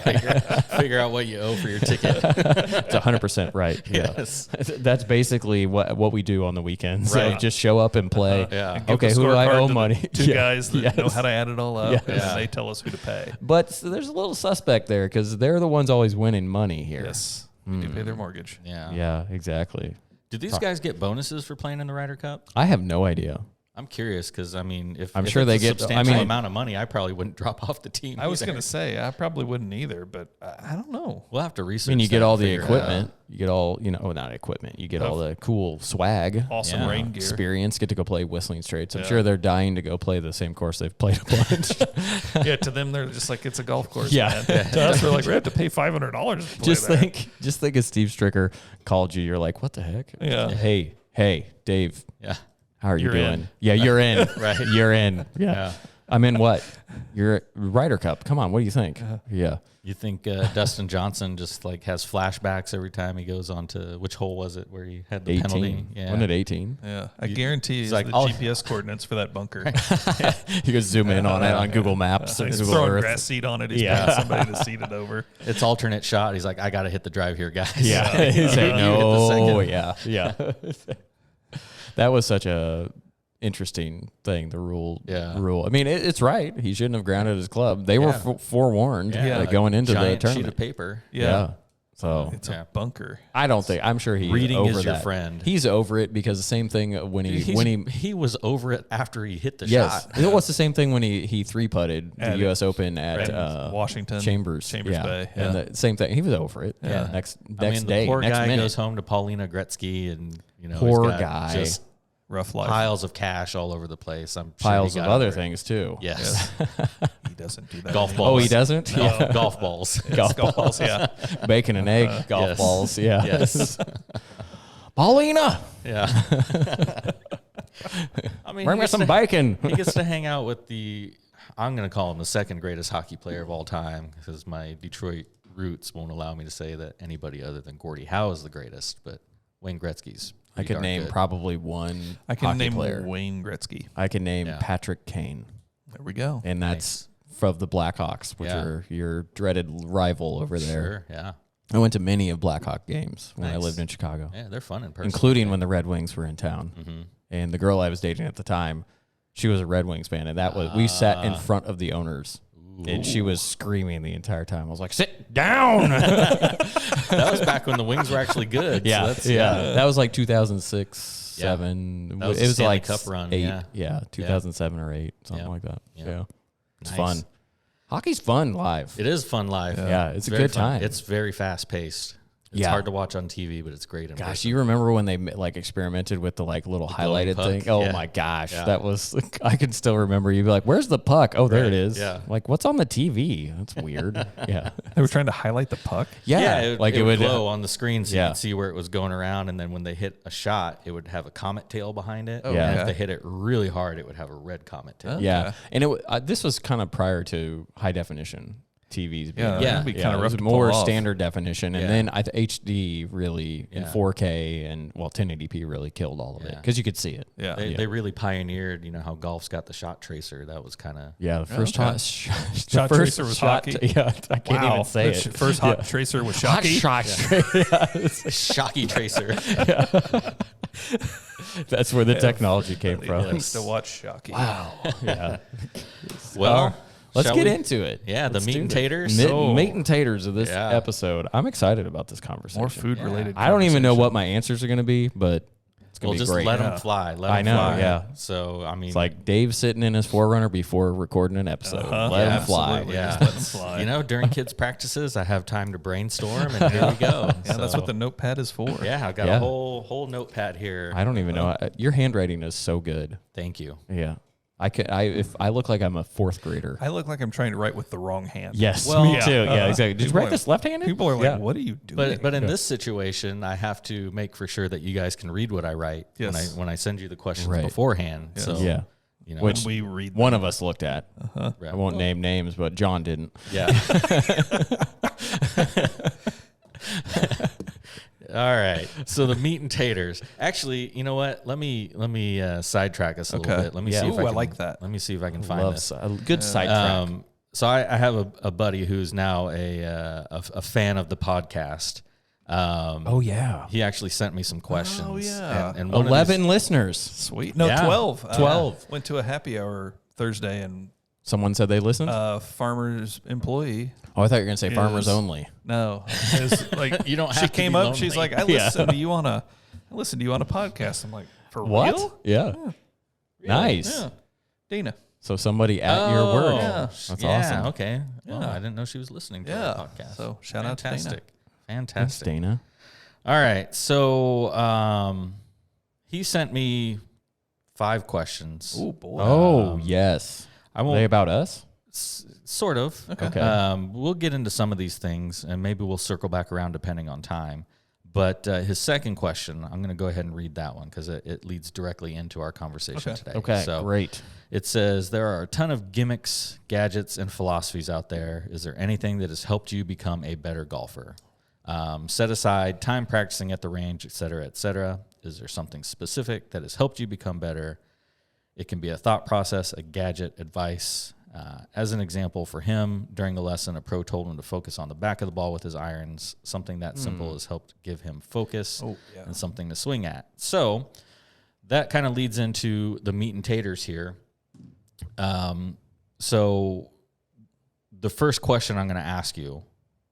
figure out what you owe for your ticket. It's 100% right. Yeah. Yes. That's basically what we do on the weekends. Right. So just show up and play. Yeah. Okay, who do I owe money? Two guys that know how to add it all up, and then they tell us who to pay. But there's a little suspect there because they're the ones always winning money here. Yes. You do pay their mortgage. Yeah. Yeah, exactly. Did these guys get bonuses for playing in the Ryder Cup? I have no idea. I'm curious because I mean, if I'm if sure it's they a get. substantial I mean, amount of money, I probably wouldn't drop off the team. I was either. going to say I probably wouldn't either, but I don't know. We'll have to research. I mean, you get that all and the figure it equipment. You get all, not equipment. You get all the cool swag. Awesome rain gear. Experience. Get to go play Whistling Straits. I'm sure they're dying to go play the same course they've played a bunch. Yeah, to them they're just like it's a golf course. Yeah. Man. To us, we're like we have to pay $500 to play just there. think if Steve Stricker called you, you're like, what the heck? Yeah. Hey, Dave. Yeah. How are you You're doing? in. Yeah, you're in. Right. You're in. Yeah. I'm in what? You're Ryder Cup. Come on. What do you think? Yeah. You think Dustin Johnson just like has flashbacks every time he goes on to which hole was it where he had the 18. penalty? Yeah. Wasn't it 18? Yeah, I guarantee he's like, the "Oh." GPS coordinates for that bunker. You can zoom in on it on Google Maps. He's Google throwing Earth. grass seed on it. He's Yeah. paying somebody to seed it over. It's alternate shot. He's like, I got to hit the drive here, guys. Yeah. He's like, You hit the no. second. Yeah. That was such a interesting thing. The rule. I mean, it's right. He shouldn't have grounded his club. They were forewarned going into the Giant tournament. sheet of paper. Yeah. So It's a bunker. I don't think. I'm sure he's Reading over is your that. friend. He's over it because the same thing when He was over it after he hit the yes, shot. it was the same thing when he 3-putted the At U.S. Open at Washington Chambers Bay. and the same thing. He was over it. Yeah. Next I mean, day, the poor next guy minute. goes home to Paulina Gretzky, and Poor he's got guy. just Rough life. piles of cash all over the place. I'm sure Piles he of got other over it. things too. Yes, He doesn't do that. Golf anymore. balls. Oh, he doesn't. No, golf balls. Golf balls. Yeah. Bacon and egg golf Yes. balls. Yeah. Yes. Paulina, Yeah. I mean, bring he me gets some to- bacon. He gets to hang out with I'm going to call him the second greatest hockey player of all time because my Detroit roots won't allow me to say that anybody other than Gordie Howe is the greatest, but Wayne Gretzky's I could name probably one. I can hockey name player. Wayne Gretzky. I can name Yeah. Patrick Kane, There we go. and that's from the Blackhawks, which are your dreaded rival over there. Sure, yeah. I went to many of Blackhawk games when I Nice. lived in Chicago, Yeah, they're fun in person. including when the Red Wings were in town. Mm-hmm. And the girl I was dating at the time, she was a Red Wings fan, and that was we sat in front of the owners. And she was screaming the entire time. I was like, "Sit down!" That was back when the Wings were actually good. Yeah, so that's, That was like 2006, Yeah. 7. That was it the was Stanley like Cup run, 8. yeah. 2007 or 8, something Yeah. like that. Yeah. Yeah, it's Nice. fun. Hockey's fun live. It is fun live. Yeah, it's a very good fun. time. It's very fast paced. It's Yeah. hard to watch on TV, but it's great. In Gosh, person. you remember when they like experimented with the like little glowing highlighted puck? thing? Oh Yeah. my gosh, Yeah. that was. I can still remember. You'd be like, "Where's the puck? Oh, there Right, it is." yeah. Like, what's on the TV? That's weird. Yeah. They were trying to highlight the puck. Yeah, it would glow on the screen so you could see where it was going around, and then when they hit a shot, it would have a comet tail behind it. Yeah. And if okay. they hit it really hard, it would have a red comet tail. Yeah, and this was kind of prior to high definition. TVs. Yeah, Yeah. it'd be kind of it rough was to more pull off. standard definition, and then HD really in 4K and 1080p really killed all of it because you could see it. Yeah. They really pioneered, how golf's got the shot tracer. That was kind of the first Shot tracer was hockey. I can't even say it. First hot tracer was shocky. shocky tracer. That's where the technology came from. Likes to watch shocky. Wow. Yeah. Well, let's shall get we? into it. Yeah, Let's the meat do and it. taters. Meat and taters of this episode. I'm excited about this conversation. More food related. I don't even know what my answers are going to be, but it's going to be just great. let them fly. Let them fly. Yeah. So, I mean, It's like Dave sitting in his Forerunner before recording an episode. Let him fly. absolutely. Yeah. Just let them fly. during kids' practices, I have time to brainstorm, and here we go. Yeah, that's what the notepad is for. Yeah, I've got a whole notepad here. I don't even know. Your handwriting is so good. Thank you. Yeah. If I look like I'm a fourth grader. I look like I'm trying to write with the wrong hand. Yes, Well, me too. Yeah, exactly. Did you write this left-handed? People are like, "What are you doing?" But in this situation, I have to make for sure that you guys can read what I write when I send you the questions beforehand. Yes. So Yeah. Which we read. One of us looked at. Right. I won't name names, but John didn't. Yeah. All right. So the meat and taters. Actually, you know what? Let me sidetrack us a little bit. Let me see if I like that. Let me see if I can find this. A good sidetrack. So I have a buddy who's now a fan of the podcast. Oh yeah. He actually sent me some questions. Oh, yeah. And one of 11 listeners. Sweet. No, Yeah. 12. 12. Went to a happy hour Thursday and Someone said they listened. farmer's employee. Oh, I thought you were gonna say farmers only. No, it's like You don't She have to came be up. lonely. She's like, I listened to you on a podcast. I'm like, for What? real? Yeah. Nice. Yeah, Dana. So somebody at your work. Yeah. That's awesome. Okay. Well, Yeah. I didn't know she was listening to Yeah. the podcast. So shout out to Dana. Fantastic. Thanks, Fantastic. Dana. All right. So he sent me 5 questions. Oh boy. Oh yes. I Are won't they about us? sort of. Okay. We'll get into some of these things, and maybe we'll circle back around depending on time. But his second question, I'm going to go ahead and read that one because it leads directly into our conversation today. Okay. So Great. it says, there are a ton of gimmicks, gadgets, and philosophies out there. Is there anything that has helped you become a better golfer? Set aside time practicing at the range, et cetera, et cetera. Is there something specific that has helped you become better? It can be a thought process, a gadget, advice. As an example, for him, during a lesson, a pro told him to focus on the back of the ball with his irons. Something that simple has helped give him focus and something to swing at. So that kind of leads into the meat and taters here. So the first question I'm going to ask you,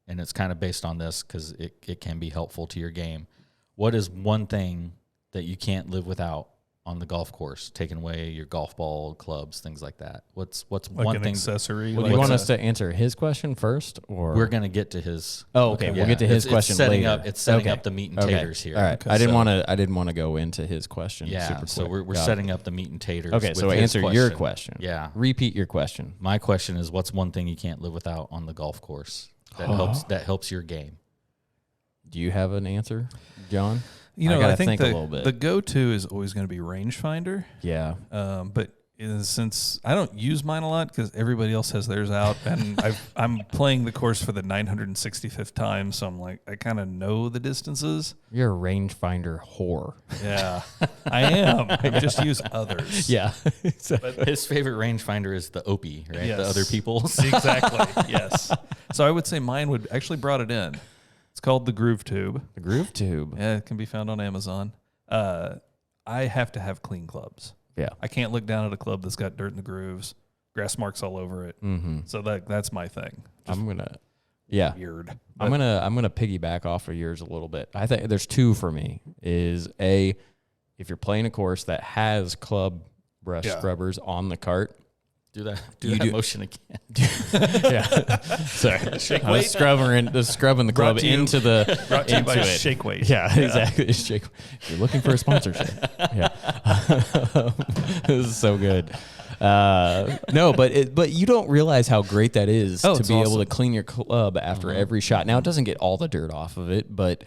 and it's kind of based on this because it can be helpful to your game. What is one thing that you can't live without on the golf course, taking away your golf ball, clubs, things like that? What's like one an thing? accessory. Do you want us to answer his question first, or We're going to get to his. Oh, okay. We'll get to his question it's setting later. It's setting Okay. up the meat and Okay. taters here. All right. Okay, I didn't so- want to go into his question. Yeah. Super So quick. we're Got it. setting up the meat and taters. Okay. with So his answer your question. Yeah. Repeat your question. My question is, what's one thing you can't live without on the golf course that helps your game? Do you have an answer, John? You know, gotta I think think a little bit. the go-to is always going to be rangefinder. Yeah. But since I don't use mine a lot because everybody else has theirs out, and I'm playing the course for the 965th time, so I'm like, I kind of know the distances. You're a rangefinder whore. Yeah, I am. I just use others. Yeah. His favorite rangefinder is the Opie, right? Yes. The other people's. Exactly. Yes. So I would say mine would actually brought it in. It's called the Groove Tube. The Groove Tube. Yeah, it can be found on Amazon. I have to have clean clubs. Yeah. I can't look down at a club that's got dirt in the grooves, grass marks all over it. Mm-hmm. So that's my thing. Just I'm gonna. Yeah. weird. I'm gonna piggyback off of yours a little bit. I think there's 2 for me. Is if you're playing a course that has club brush scrubbers on the cart. Do that You do- motion again. Yeah. Sorry. I was scrubbing the club Brought to you- into the Brought to you by into it. Shake Weight. Yeah, exactly. Shake. If you're looking for a sponsorship. Yeah. This is so good. No, but you don't realize how great that is to it's be able awesome. to clean your club after every shot. Now it doesn't get all the dirt off of it, but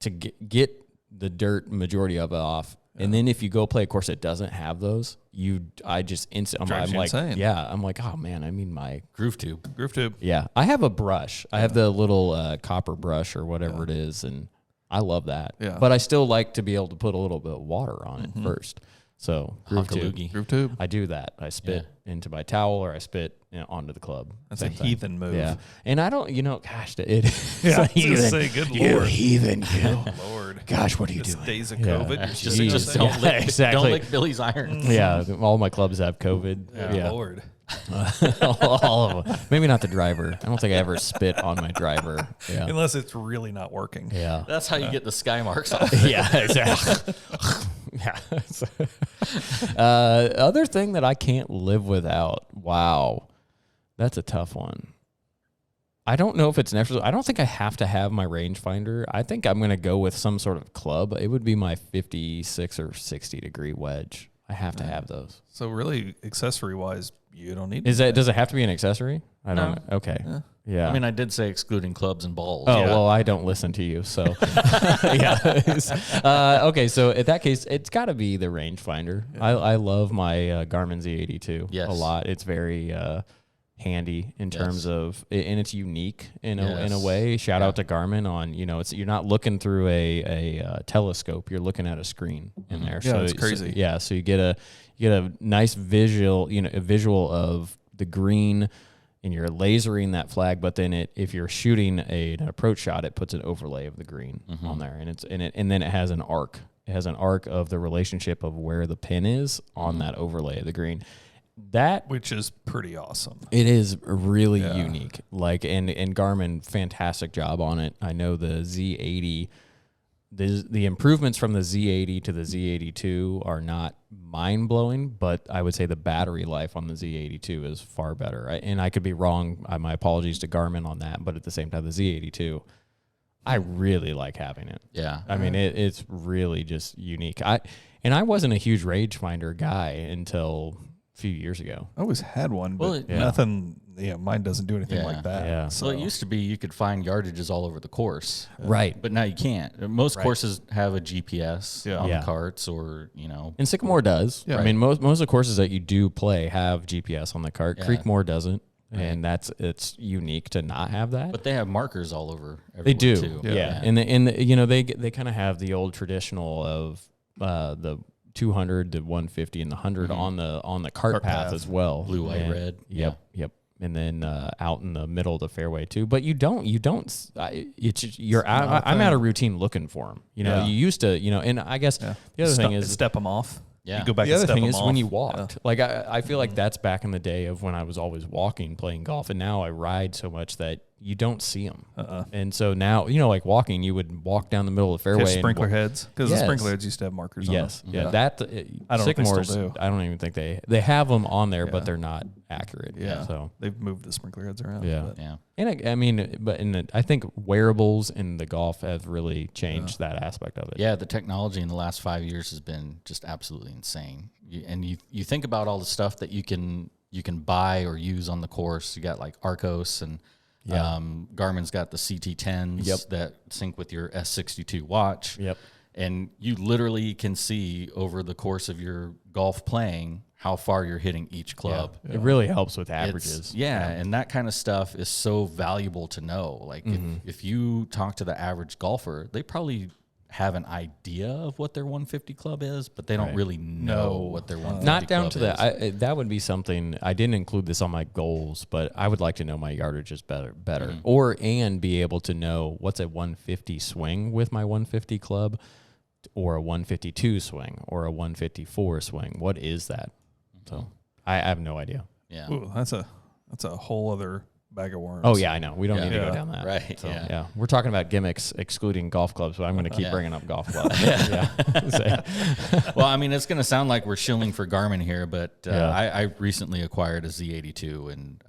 to get the dirt majority of it off And then if you go play a course that doesn't have those, I'm like, insane. yeah, I'm like, oh man, I mean my Groove tube. Yeah, I have a brush. I have the little copper brush or whatever it is, and I love that. Yeah. But I still like to be able to put a little bit of water on it first. So groove tube. I do that. I spit into my towel or I spit onto the club. That's a heathen move. Yeah. And I don't, gosh, it Yeah, heathen. say, good You Lord. heathen. Lord. Gosh, what are you It's doing? days of COVID. You're just Jeez. saying, Exactly. Don't lick Billy's irons. Yeah, all my clubs have COVID. Yeah. Lord. all of them. Maybe not the driver. I don't think I ever spit on my driver. Yeah. Unless it's really not working. Yeah. That's how you get the sky marks off. Yeah, exactly. Yeah. Other thing that I can't live without. Wow. That's a tough one. I don't know if it's necessary. I don't think I have to have my rangefinder. I think I'm going to go with some sort of club. It would be my 56 or 60 degree wedge. I have to have those. So really, accessory-wise, you don't need Does it have to be an accessory? I don't know. Okay. Yeah. I mean, I did say excluding clubs and balls. Oh, well, I don't listen to you, so. Yeah. Okay, so in that case, it's got to be the rangefinder. Yeah. I love my Garmin Z82 a lot. It's very handy in terms of, and it's unique in a way. Shout out to Garmin on, you're not looking through a telescope. You're looking at a screen in there. Yeah, so it's crazy. So you get a nice visual, a visual of the green, and you're lasering that flag, but then if you're shooting an approach shot, it puts an overlay of the green on there, and then it has an arc. It has an arc of the relationship of where the pin is on that overlay of the green. Which is pretty awesome. It is really unique. And Garmin, fantastic job on it. I know the Z80, the improvements from the Z80 to the Z82 are not mind-blowing, but I would say the battery life on the Z82 is far better. And I could be wrong. My apologies to Garmin on that, but at the same time, the Z82, I really like having it. Yeah. I mean, it's really just unique. I wasn't a huge rangefinder guy until few years ago. I always had one, but nothing. Mine doesn't do anything like that. Yeah. So Well, it used to be you could find yardages all over the course, right? But now you can't. Most courses have a GPS on the carts, or And Sycamore does. Yeah. I mean, most of the courses that you do play have GPS on the cart. Yeah. Creekmore doesn't, and it's unique to not have that. But they have markers all over. They do, too. Yeah. And they kind of have the old traditional of the 200 to 150 and the 100 on the cart path as well. Blue, white, red. Yep. And then out in the middle of the fairway too. But you don't. I'm out of routine looking for them. You used to. And I guess the other thing is step them off. Yeah. You go back. The and other step thing them is off. when you walked. Like I feel like that's back in the day of when I was always walking, playing golf, and now I ride so much that you don't see them. And so now, like walking, you would walk down the middle of the fairway. Catch sprinkler heads, because the sprinkler heads used to have markers on them. Yeah. That I don't know if they Sycamores, still do. I don't even think they have them on there, but they're not accurate. Yeah. So they've moved the sprinkler heads around. Yeah. But. Yeah. And I mean, I think wearables in the golf have really changed that aspect of it. Yeah, the technology in the last 5 years has been just absolutely insane. You think about all the stuff that you can buy or use on the course. You got like Arcos and Garmin's got the CT10s that sync with your S62 watch. Yep. And you literally can see over the course of your golf playing how far you're hitting each club. Yeah. It really helps with averages. And that kind of stuff is so valuable to know. Like if you talk to the average golfer, they probably have an idea of what their 150 club is, but they don't really know what their 150 Not down club to that. That would be something. I didn't include this on my goals, but I would like to know my yardages better, and be able to know what's a 150 swing with my 150 club, or a 152 swing, or a 154 swing. What is that? So I have no idea. Yeah. Ooh, that's a whole other bag of worms. Oh yeah, I know. We don't need to go down that. Right. So, yeah. We're talking about gimmicks excluding golf clubs, but I'm going to keep bringing up golf clubs. Well, I mean, it's going to sound like we're shilling for Garmin here, but I recently acquired a Z82, and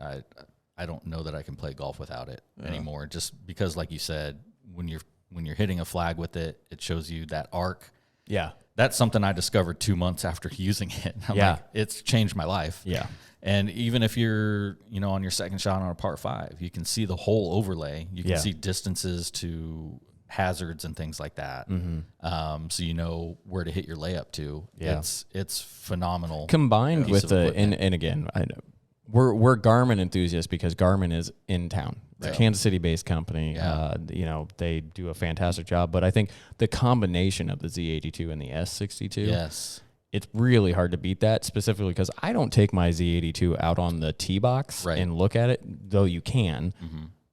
I don't know that I can play golf without it anymore. Just because, like you said, when you're hitting a flag with it, it shows you that arc. Yeah. That's something I discovered 2 months after using it. I'm like, it's changed my life. Yeah. And even if you're, on your second shot on a par 5, you can see the whole overlay. You can see distances to hazards and things like that. So you know where to hit your layup to. Yeah. It's phenomenal. Combined with the and again, I know we're Garmin enthusiasts because Garmin is in town. It's a Kansas City-based company. Yeah. You know, they do a fantastic job. But I think the combination of the Z82 and the S62, Yes. it's really hard to beat that, specifically because I don't take my Z82 out on the tee box and look at it, though you can.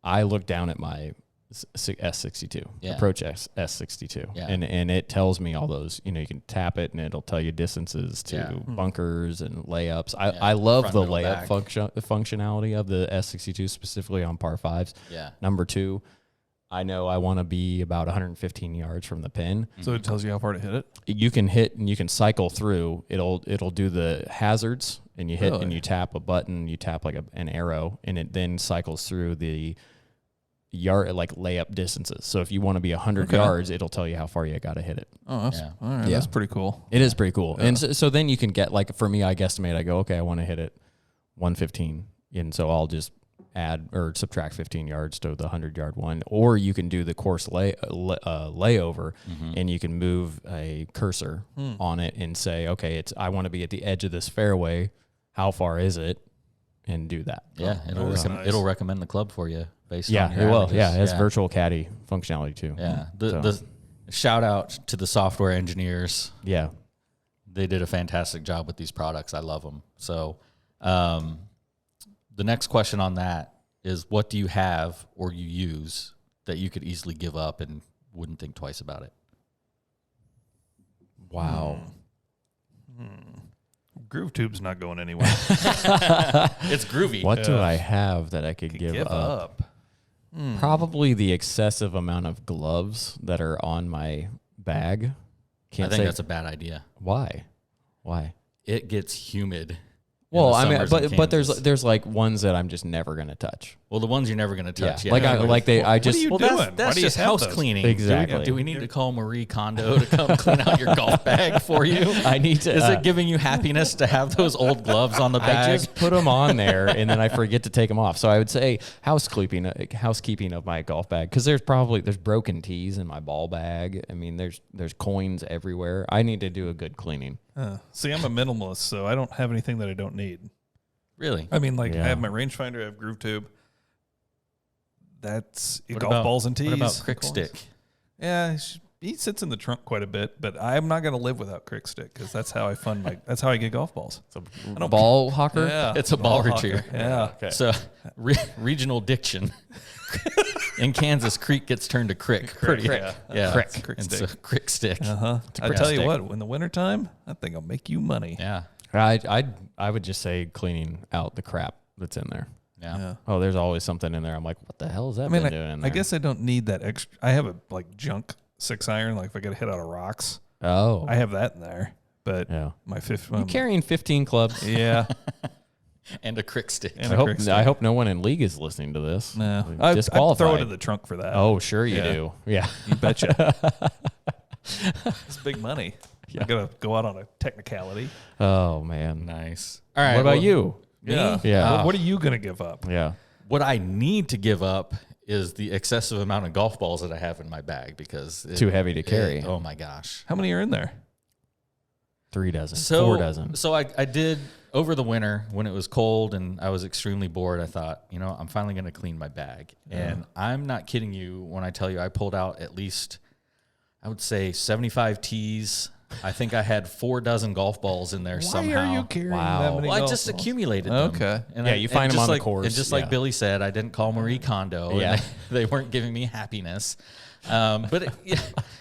I look down at my S62, Approach S62, and it tells me all those, you know, you can tap it and it'll tell you distances to bunkers and layups. I love Front, the middle, layup back. functionality of the S62, specifically on par fives. Yeah. Number two, I know I want to be about 115 yards from the pin. So it tells you how far to hit it? You can hit and you can cycle through. It'll do the hazards, and you hit and you tap a button, you tap like an arrow, and it then cycles through the yard, like layup distances. So if you want to be 100 yards, it'll tell you how far you got to hit it. Oh, that's, all right. That's pretty cool. It is pretty cool. And so then you can get, like, for me, I guesstimate, I go, okay, I want to hit it 115. And so I'll just add or subtract 15 yards to the 100-yard one. Or you can do the course layover, and you can move a cursor on it and say, okay, I want to be at the edge of this fairway. How far is it? And do that. Yeah, it'll recommend the club for you based on it your will. averages. Yeah, it has virtual caddy functionality too. Yeah. The shout out to the software engineers. Yeah. They did a fantastic job with these products. I love them. So the next question on that is, what do you have or you use that you could easily give up and wouldn't think twice about it? Wow. Groove Tube's not going anywhere. It's groovy. What do I have that I could give up? Probably the excessive amount of gloves that are on my bag. I think that's a bad idea. Why? It gets humid. Well, I mean, but there's like ones that I'm just never gonna touch. Well, the ones you're never gonna touch. Yeah. What are you doing? That's just house cleaning. Exactly. Do we need to call Marie Kondo to come clean out your golf bag for you? I need to. Is it giving you happiness to have those old gloves on the bag? I just put them on there and then I forget to take them off. So I would say housekeeping of my golf bag, because there's broken tees in my ball bag. I mean, there's coins everywhere. I need to do a good cleaning. See, I'm a minimalist, so I don't have anything that I don't need. Really? I mean, I have my rangefinder, I have Groove Tube. That's golf balls and tees. What about Crick Stick? Yeah, he sits in the trunk quite a bit, but I'm not going to live without Crick Stick, because that's how I that's how I get golf balls. It's a ball hawker? Yeah, it's a ball retriever. Yeah. Okay. So regional diction. In Kansas, creek gets turned to crick. Crick. Yeah. Crick And Stick. so Crick Stick. I tell you what, in the wintertime, that thing will make you money. Yeah. I would just say cleaning out the crap that's in there. Yeah. Oh, there's always something in there. I'm like, what the hell is that been doing in there? I guess I don't need that extra. I have a junk 6-iron, like if I got to hit out of rocks. Oh. I have that in there. But my fifth one. You carrying 15 clubs? Yeah. And a Crick Stick. I hope no one in league is listening to this. No. I'd throw it in the trunk for that. Oh, sure you do. Yeah. You betcha. It's big money. Yeah. I got to go out on a technicality. Oh, man. Nice. All right. What about you? Me? Yeah. What are you going to give up? Yeah. What I need to give up is the excessive amount of golf balls that I have in my bag, because too heavy to carry. Oh my gosh. How many are in there? 3 dozen. 4 dozen. So I did over the winter when it was cold and I was extremely bored. I thought, I'm finally going to clean my bag. And I'm not kidding you when I tell you I pulled out at least, I would say 75 tees. I think I had 4 dozen golf balls in there somehow. Why are you carrying that many Well, I golf just balls? accumulated them. Okay. And you find them on the course. And just like Billy said, I didn't call Marie Kondo. Yeah. And they weren't giving me happiness. But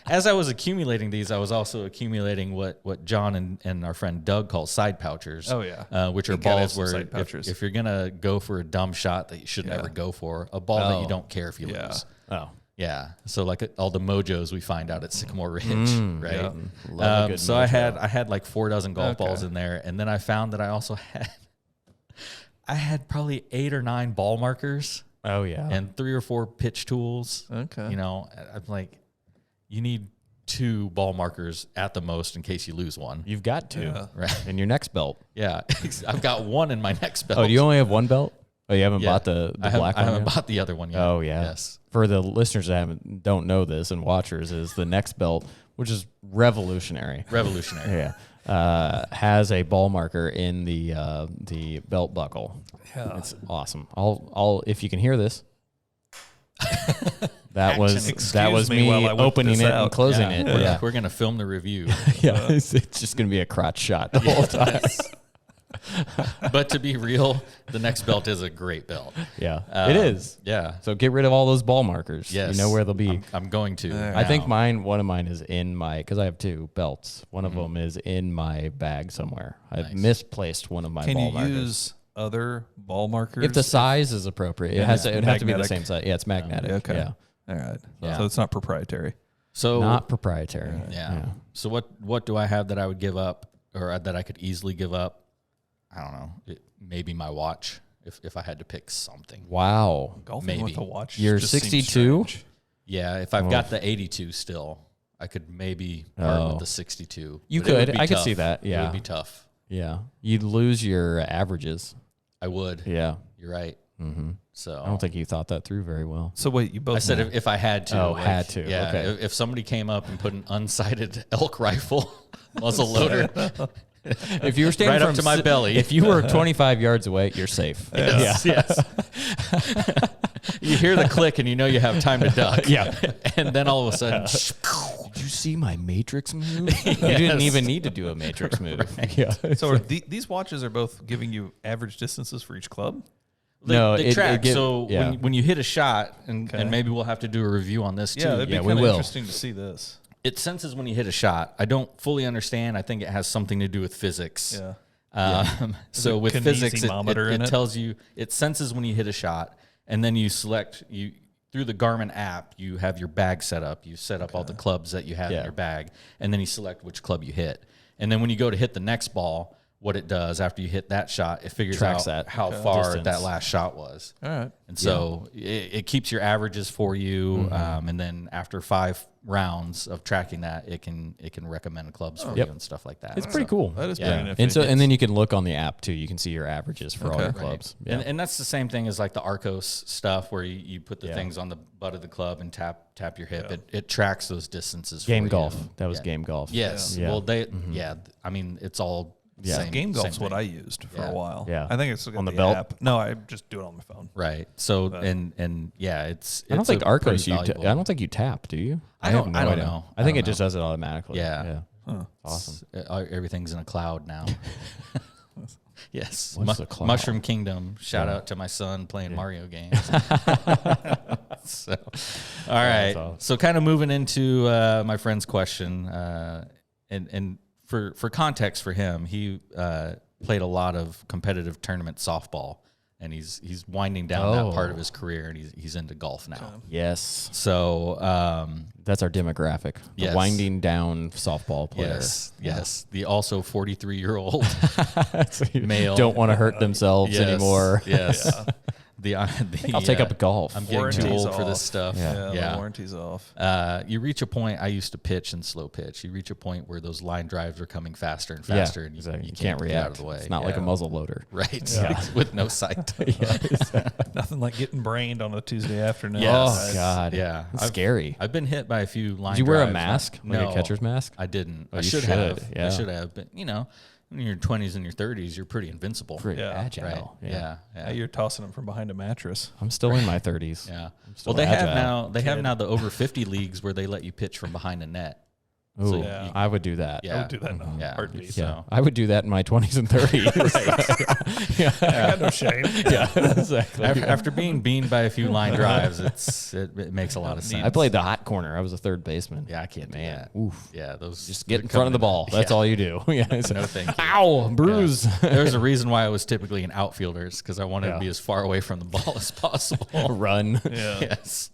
as I was accumulating these, I was also accumulating what John and our friend Doug calls side pouchers. Oh, yeah. Which are balls where if you're going to go for a dumb shot that you should never go for, a ball that you don't care if you lose. Oh. Yeah, so like all the mojos we find out at Sycamore Ridge, right? Yeah. Love a good so mojo. I had like 4 dozen golf balls in there, and then I found that I had probably 8 or 9 ball markers. Oh yeah, and 3 or 4 pitch tools. Okay, I'm like, you need 2 ball markers at the most in case you lose one. You've got to, right? In your next belt. Yeah, I've got 1 in my next belt. Oh, do you only have 1 belt? Oh, you haven't bought the black one? I haven't bought the other one yet. Oh, yeah. Yes. For the listeners that don't know this and watchers, is the next belt, which is revolutionary. Revolutionary. Yeah. Has a ball marker in the belt buckle. Yeah. It's awesome. I'll if you can hear this. That was me opening it and closing it. Yeah. We're gonna film the review. Yeah, it's just gonna be a crotch shot the whole time. But to be real, the next belt is a great belt. Yeah, it is. Yeah. So get rid of all those ball markers. Yes. You know where they'll be. I'm going to. I think one of mine is in my, because I have two belts. One of them is in my bag somewhere. I've misplaced one of my ball markers. Can you use other ball markers? If the size is appropriate, it would have to be the same size. Yeah, it's magnetic. Okay. Yeah. All right. Yeah. So it's not proprietary. So Not proprietary. Yeah. So what do I have that I would give up, or that I could easily give up? I don't know. Maybe my watch, if I had to pick something. Wow. Golfing with a watch. You're just seems 62? strange. Yeah, if I've got the 82 still, I could maybe part with the 62. You But it would could. be I could tough. see that. It Yeah. would be tough. Yeah. You'd lose your averages. I would. Yeah. You're right. Mm-hmm. So I don't think you thought that through very well. So wait, you both. I said if I had to. Oh, had to. Yeah. Okay. If somebody came up and put an unsighted elk rifle muzzle loader If you were standing right up from to my belly, if you were 25 yards away, you're safe. yes. You hear the click and you know you have time to duck. Yeah. And then all of a sudden, Did you see my matrix move? You didn't even need to do a matrix move. Yeah. So are these watches are both giving you average distances for each club? they track. So yeah. when you hit a shot, and Okay. maybe we'll have to do a review on this too. Yeah, that'd be Yeah, we kind of will. interesting to see this. It senses when you hit a shot. I don't fully understand. I think it has something to do with physics. Yeah. So with physics, kinesiometer in it it? tells you, it senses when you hit a shot, and then you select, through the Garmin app, you have your bag set up. You set up all the clubs that you have in your bag, and then you select which club you hit. And then when you go to hit the next ball, what it does after you hit that shot, it figures Tracks out that how far distance. that last shot was. All right. And so it keeps your averages for you, and then after 5 rounds of tracking that, it can recommend clubs for you and stuff like that. It's pretty cool. That is pretty nifty. And then you can look on the app too. You can see your averages for all your clubs. Right. And that's the same thing as like the Arcos stuff, where you put the things on the butt of the club and tap your hip. It tracks those distances. Game for golf. You. That was game golf. Yes. Yeah. Well, I mean, it's all. Same, Game golf's same what thing. I used for a while. Yeah. I think it's On the belt? app. No, I just do it on my phone. Right. So and it's. I don't think a Arcos pretty I valuable- don't think you tap, do you? I don't idea. know. I think it just does it automatically. Yeah. Awesome. Everything's in a cloud now. Yes. What's the cloud? Mushroom Kingdom. Shout out to my son playing Mario games. So, all right. awesome. So kind of moving into my friend's question, and for context for him, he played a lot of competitive tournament softball, and he's winding down that part of his career, and he's into golf now. Yes. So That's our demographic. The Yes. winding down softball player. yes. The also 43-year-old male Don't want to hurt themselves anymore. Yes. I'll take up golf. I'm getting too Warranty's old for this off. stuff. Yeah, the warranty's off. You reach a point. I used to pitch and slow pitch. You reach a point where those line drives are coming faster and faster, and exactly. you can't get react. out of the way. It's not like a muzzle loader. Right, with no sight. Nothing like getting brained on a Tuesday afternoon. Oh God. Yeah, It's scary. I've been hit by a few line. Did you wear a drives. mask? No, Like a catcher's mask? I didn't. Oh, I you should should, have. yeah. I should have. But in your 20s and your 30s, you're pretty invincible. Pretty Yeah. agile. Right. Yeah. Now you're tossing them from behind a mattress. I'm still in my 30s. Yeah. still Well, they have agile. now the over 50 leagues where they let you pitch from behind a net. Ooh, So Yeah. I would do that. Yeah. I would do that in a Yeah. heartbeat. Yeah. So- I would do that in my 20s and 30s. I got no shame. yeah, exactly. After being beaned by a few line drives, it makes a lot of sense. I played the hot corner. I was a third baseman. Yeah, I can't do Man, that. oof. Yeah, those Just get in front of the ball. That's all you do. Yeah. No, thank you. Ow, bruise. There's a reason why I was typically an outfielder, because I wanted Yeah. to be as far away from the ball as possible. Run. Yeah. Yes.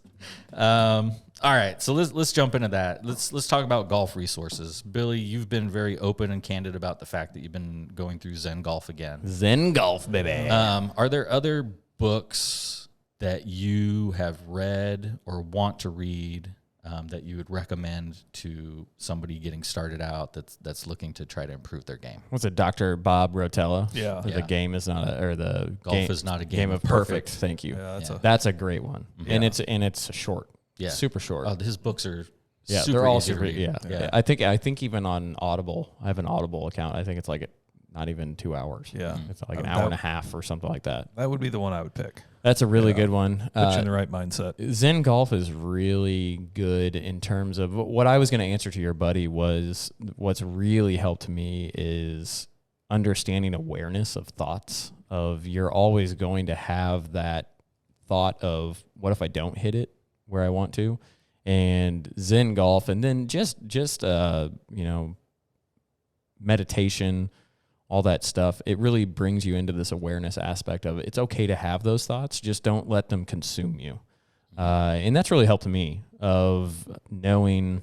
All right, so let's jump into that. Let's talk about golf resources. Billy, you've been very open and candid about the fact that you've been going through Zen Golf again. Zen golf, baby. Are there other books that you have read or want to read that you would recommend to somebody getting started out that's looking to try to improve their game? What's it, Dr. Bob Rotella? Yeah. The game is not the golf is not a game of perfect. Thank you. Yeah, that's a great one, and it's short. Yeah, super short. Oh, his books are they're all easy to super. read. Yeah. I think even on Audible, I have an Audible account. I think it's like not even 2 hours. Yeah, it's like an hour and a half or something like that. That would be the one I would pick. That's a really good one. Put you in the right mindset. Zen Golf is really good in terms of what I was going to answer to your buddy was what's really helped me is understanding awareness of thoughts of you're always going to have that thought of what if I don't hit it where I want to, and Zen Golf, and then just meditation, all that stuff, it really brings you into this awareness aspect of it. It's okay to have those thoughts, just don't let them consume you. And that's really helped me of knowing,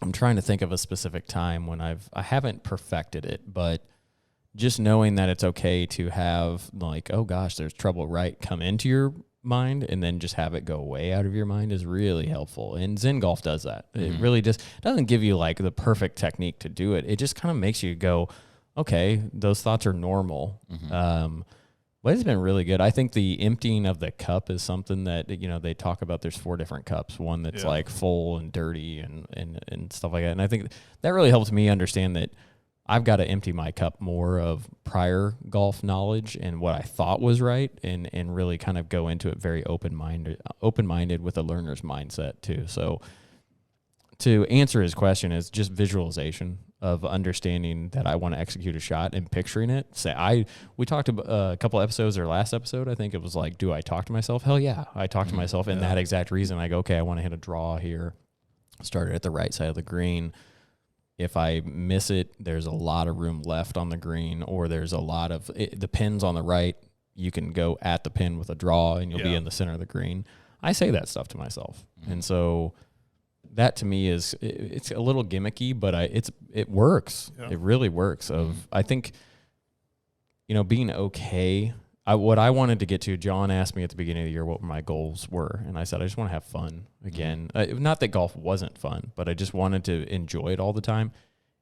I'm trying to think of a specific time when I haven't perfected it, but just knowing that it's okay to have like, oh gosh, there's trouble, right, come into your mind and then just have it go away out of your mind is really helpful. And Zen Golf does that. It really just doesn't give you like the perfect technique to do it. It just kind of makes you go, okay, those thoughts are normal. But it's been really good. I think the emptying of the cup is something that, they talk about. There's 4 different cups, one that's like full and dirty and stuff like that. And I think that really helps me understand that I've got to empty my cup more of prior golf knowledge and what I thought was right, and really kind of go into it very open-minded with a learner's mindset too. So to answer his question is just visualization of understanding that I want to execute a shot and picturing it. We talked about a couple episodes, or last episode, I think it was like, do I talk to myself? Hell yeah. I talk to myself in that exact reason. I go, okay, I want to hit a draw here. Start it at the right side of the green. If I miss it, there's a lot of room left on the green, or there's a lot of the pin's on the right. You can go at the pin with a draw and you'll be in the center of the green. I say that stuff to myself. And so that to me it's a little gimmicky, but it works. Yeah. It really works. I think, being okay. What I wanted to get to, John asked me at the beginning of the year what my goals were, and I said I just want to have fun again. Not that golf wasn't fun, but I just wanted to enjoy it all the time,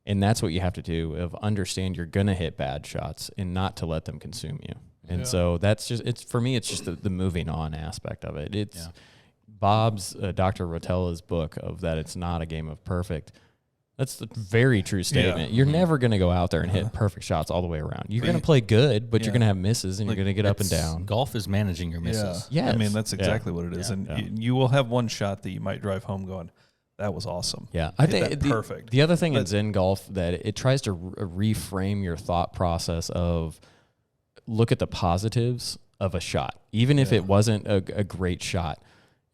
and that's what you have to do. Of understand you're gonna hit bad shots and not to let them consume you. And so that's just for me. It's just the moving on aspect of it. It's Bob's Dr. Rotella's book of that it's not a game of perfect. That's a very true statement. You're never going to go out there and hit perfect shots all the way around. You're going to play good, but you're going to have misses, and you're going to get up and down. Golf is managing your misses. Yeah. Yes. I mean, that's exactly what it is. And you will have one shot that you might drive home going, that was awesome. Yeah. I think perfect. The other thing in Zen Golf that it tries to reframe your thought process of look at the positives of a shot, even if it wasn't a great shot.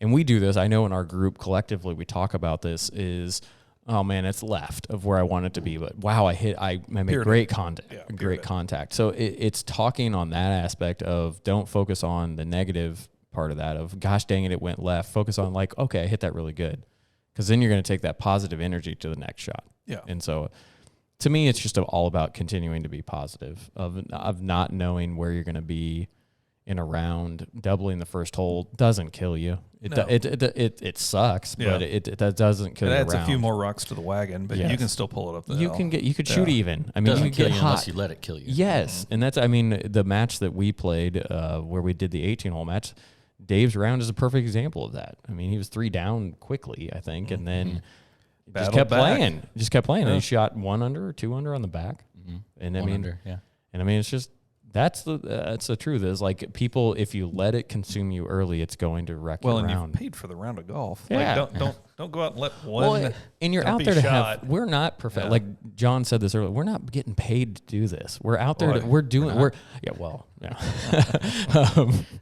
And we do this. I know in our group collectively, we talk about this is, oh man, it's left of where I want it to be, but wow, I made great contact, great contact. So it's talking on that aspect of don't focus on the negative part of that of gosh dang it went left. Focus on like, okay, I hit that really good, because then you're going to take that positive energy to the next shot. Yeah. And so to me, it's just all about continuing to be positive of not knowing where you're going to be in a round. Doubling the first hole doesn't kill you. It sucks, but it doesn't kill you. It adds a few more rocks to the wagon, but you can still pull it up the hill. You could shoot even. I mean, you get hot unless you let it kill you. Yes, and that's the match that we played where we did the 18-hole match. Dave's round is a perfect example of that. I mean, he was 3 down quickly, I think, and then just kept playing. And he shot 1 under or 2 under on the back, and I mean, and I mean, it's just. That's the truth. Is like people, if you let it consume you early, it's going to wreck your round. Well, and you've paid for the round of golf. Yeah. Like, don't go out and let one. And you're out there to have. We're not perfect. Like John said this earlier. We're not getting paid to do this. We're out there. We're doing. We're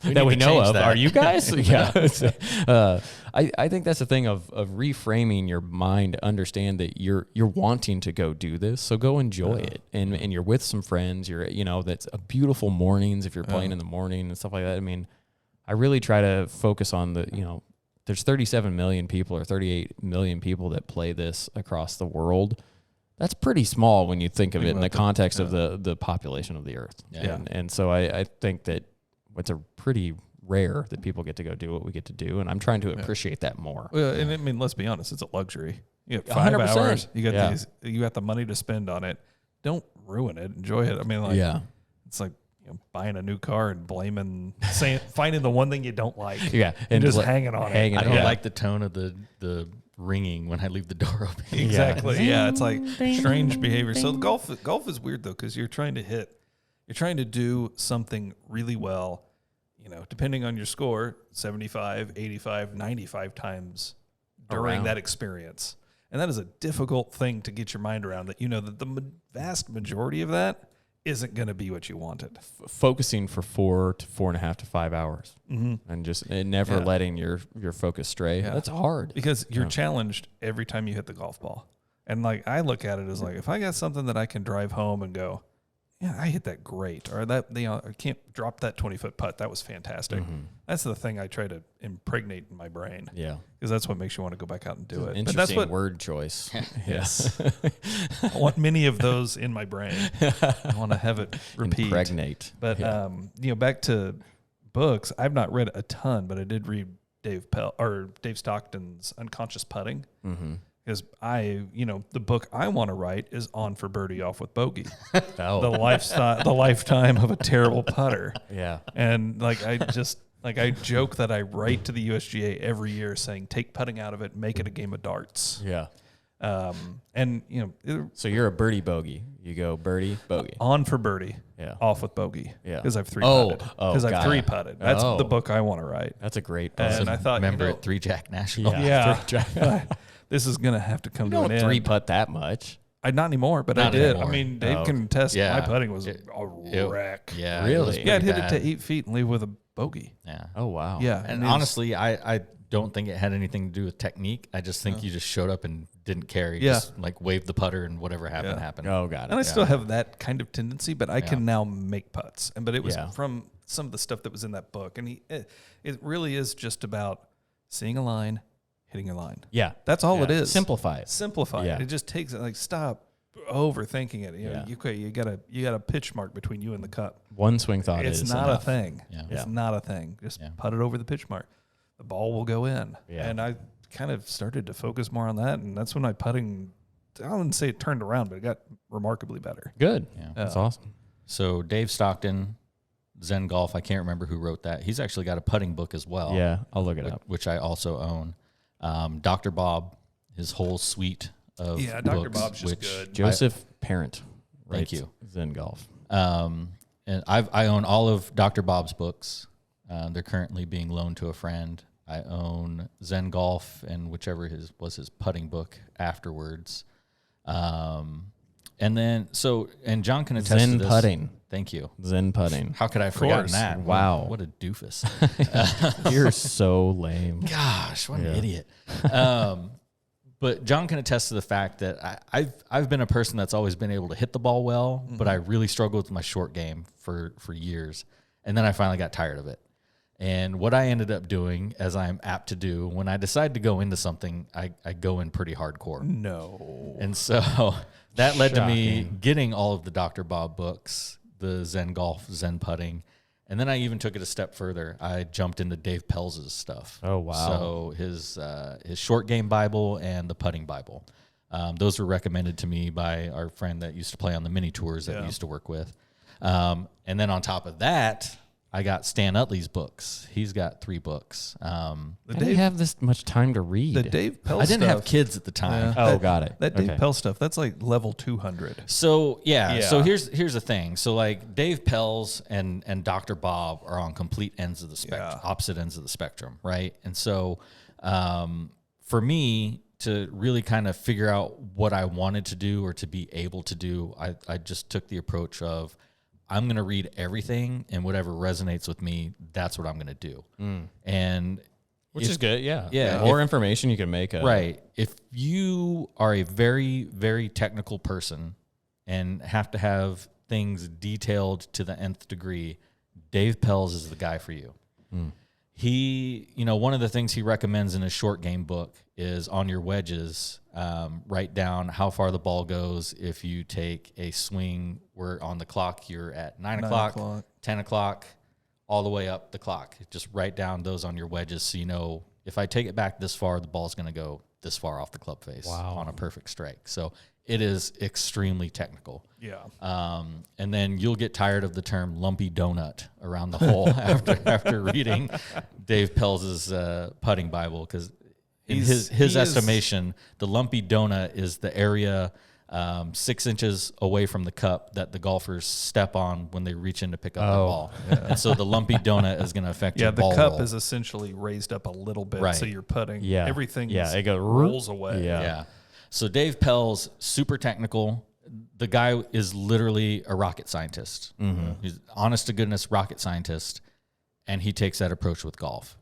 that we know of. Are you guys? I think that's the thing of reframing your mind. Understand that you're wanting to go do this, so go enjoy it, and you're with some friends. That's a beautiful mornings if you're playing in the morning and stuff like that. I mean, I really try to focus on there's 37 million people or 38 million people that play this across the world. That's pretty small when you think of it in the context of the population of the earth. Yeah. And so I think that it's a pretty rare that people get to go do what we get to do, and I'm trying to appreciate that more. Well, and I mean, let's be honest, it's a luxury. You got 5 100%. hours. You got you got the money to spend on it. Don't ruin it. Enjoy it. I mean, like, it's like buying a new car and finding the one thing you don't like. Yeah, and just hanging on it. I don't like the tone of the ringing when I leave the door open. Exactly. Yeah, it's like strange behavior. So golf is weird though, because you're trying to do something really well. Depending on your score, 75, 85, 95 times during that experience. And that is a difficult thing to get your mind around, that that the vast majority of that isn't going to be what you wanted. Focusing for 4 to 4.5 to 5 hours, and just never letting your focus stray. Yeah. That's hard because you're challenged every time you hit the golf ball. And like, I look at it as like, if I got something that I can drive home and go, yeah, I hit that great, or that I can't drop that 20-foot putt. That was fantastic. That's the thing I try to impregnate in my brain. Yeah, because that's what makes you want to go back out and do it. Interesting word choice. Yes, I want many of those in my brain. I want to have it repeat. Impregnate. But back to books. I've not read a ton, but I did read Dave Stockton's Unconscious Putting. Because the book I want to write is On for Birdie, Off with Bogey. The lifetime of a terrible putter. Yeah. And I joke that I write to the USGA every year saying, take putting out of it, make it a game of darts. Yeah. So you're a birdie bogey. You go birdie bogey. On for birdie. Yeah. Off with bogey. Yeah. Because I've 3-putted. Because I've 3-putted. That's the book I want to write. That's a great book. And I thought, remember at 3-Jack National. Yeah. This is going to have to come to an end. You don't 3-putt that much. Not anymore, but I did. Anymore. I mean, Dave can attest my putting was a wreck. Yeah. Really? I'd hit it to 8 feet and leave with a bogey. Yeah. Oh, wow. Yeah. And honestly, I don't think it had anything to do with technique. I just think you just showed up and didn't care. You just like waved the putter and whatever happened. Oh, got it. And I still have that kind of tendency, but I can now make putts. But it was from some of the stuff that was in that book. And it really is just about seeing a line, hitting a line. Yeah. That's all it is. Simplify it. It. It just takes stop overthinking it. You got a pitch mark between you and the cup. One swing thought is It's not enough. a thing. Yeah. It's not a thing. Just put it over the pitch mark. The ball will go in. Yeah. And I kind of started to focus more on that, and that's when my putting, I wouldn't say it turned around, but it got remarkably better. Good. Yeah. That's awesome. So Dave Stockton, Zen Golf, I can't remember who wrote that. He's actually got a putting book as well. Yeah, I'll look it up. Which I also own. Dr. Bob, his whole suite of Dr. books, Bob's just good. Joseph Parent. Thank you. Zen Golf. And I own all of Dr. Bob's books. They're currently being loaned to a friend. I own Zen Golf and whichever was his putting book afterwards. And John can attest Zen to this. Putting. Thank you. Zen Putting. How could I have forgotten that? Wow. What a doofus. You're so lame. Gosh, what an idiot. But John can attest to the fact that I've been a person that's always been able to hit the ball well, but I really struggled with my short game for years. And then I finally got tired of it. And what I ended up doing, as I'm apt to do, when I decide to go into something, I go in pretty hardcore. No. And so that led to me getting all of the Dr. Bob books, the Zen Golf, Zen Putting. And then I even took it a step further. I jumped into Dave Pelz's stuff. Oh, wow. So his short game Bible and the putting Bible. Those were recommended to me by our friend that used to play on the mini tours that we used to work with. And then on top of that, I got Stan Utley's books. He's got 3 books. How do you have this much time to read? The Dave Pell I didn't stuff, have kids at the time. Got it. That Dave Pell stuff, that's like level 200. So so here's the thing. So like Dave Pelz and Dr. Bob are on complete ends of the spectrum, opposite ends of the spectrum, right? And so for me to really kind of figure out what I wanted to do or to be able to do, I just took the approach of, I'm going to read everything, and whatever resonates with me, that's what I'm going to do. And which is good, yeah. Yeah. The more information you can make. Right. If you are a very, very technical person and have to have things detailed to the nth degree, Dave Pelz is the guy for you. He, one of the things he recommends in his short game book is on your wedges, write down how far the ball goes if you take a swing where on the clock you're at 9 o'clock, 10 o'clock, all the way up the clock. Just write down those on your wedges so you know if I take it back this far, the ball's going to go this far off the club face on a perfect strike. So it is extremely technical. Yeah. And then you'll get tired of the term lumpy donut around the hole after reading Dave Pell's putting Bible, because in his estimation, the lumpy donut is the area 6 inches away from the cup that the golfers step on when they reach in to pick up the ball. Yeah. And so the lumpy donut is going to affect your ball roll. Yeah, the cup roll. is essentially raised up a little bit, right. so you're putting. Yeah. Everything it rolls away. Yeah. So Dave Pell's super technical. The guy is literally a rocket scientist. Mm-hmm. He's honest to goodness rocket scientist, and he takes that approach with golf.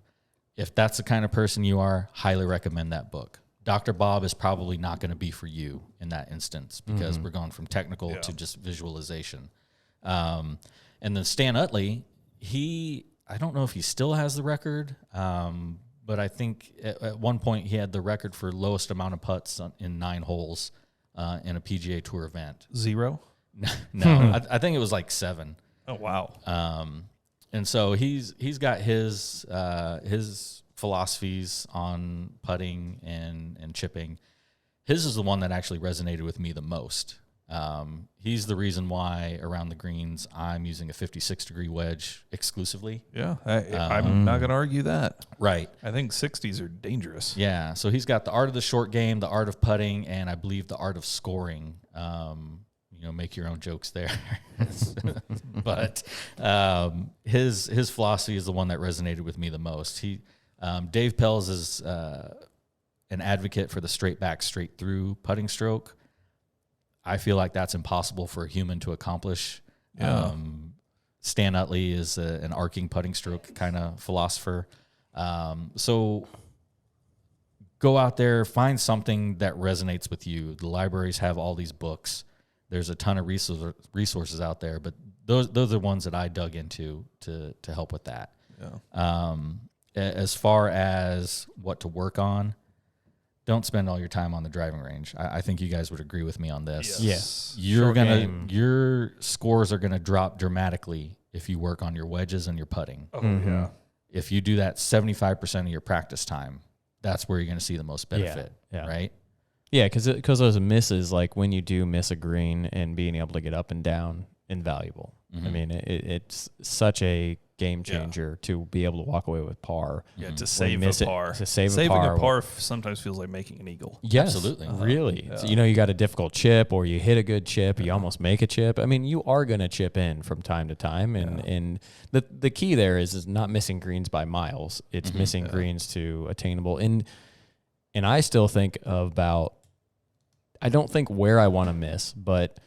If that's the kind of person you are, highly recommend that book. Dr. Bob is probably not going to be for you in that instance, because we're going from technical to just visualization. And then Stan Utley, I don't know if he still has the record, but I think at one point he had the record for lowest amount of putts in 9 holes in a PGA Tour event. 0? No, I think it was like 7. Oh, wow. And so he's got his philosophies on putting and chipping. His is the one that actually resonated with me the most. He's the reason why around the greens I'm using a 56-degree wedge exclusively. Yeah, I'm not going to argue that. Right. I think 60s are dangerous. Yeah, so he's got the art of the short game, the art of putting, and I believe the art of scoring. Make your own jokes there. But his philosophy is the one that resonated with me the most. Dave Pells is an advocate for the straight back, straight through putting stroke. I feel like that's impossible for a human to accomplish. Yeah. Stan Utley is an arcing putting stroke kind of philosopher. So go out there, find something that resonates with you. The libraries have all these books. There's a ton of resources out there, but those are ones that I dug into to help with that. Yeah. As far as what to work on, don't spend all your time on the driving range. I think you guys would agree with me on this. Yes. Your scores are gonna drop dramatically if you work on your wedges and your putting. Oh yeah. If you do that 75% of your practice time, that's where you're gonna see the most benefit. Yeah. Right? Yeah, because those misses, like when you do miss a green and being able to get up and down, invaluable. Mm-hmm. I mean, it's such a game changer to be able to walk away with par. Yeah, to save a par. Saving a par sometimes feels like making an eagle. Yes, absolutely. Really. Yeah. So, you got a difficult chip, or you hit a good chip, you almost make a chip. I mean, you are going to chip in from time to time. And the key there is not missing greens by miles. It's missing greens to attainable. And I still think I don't think where I want to miss, but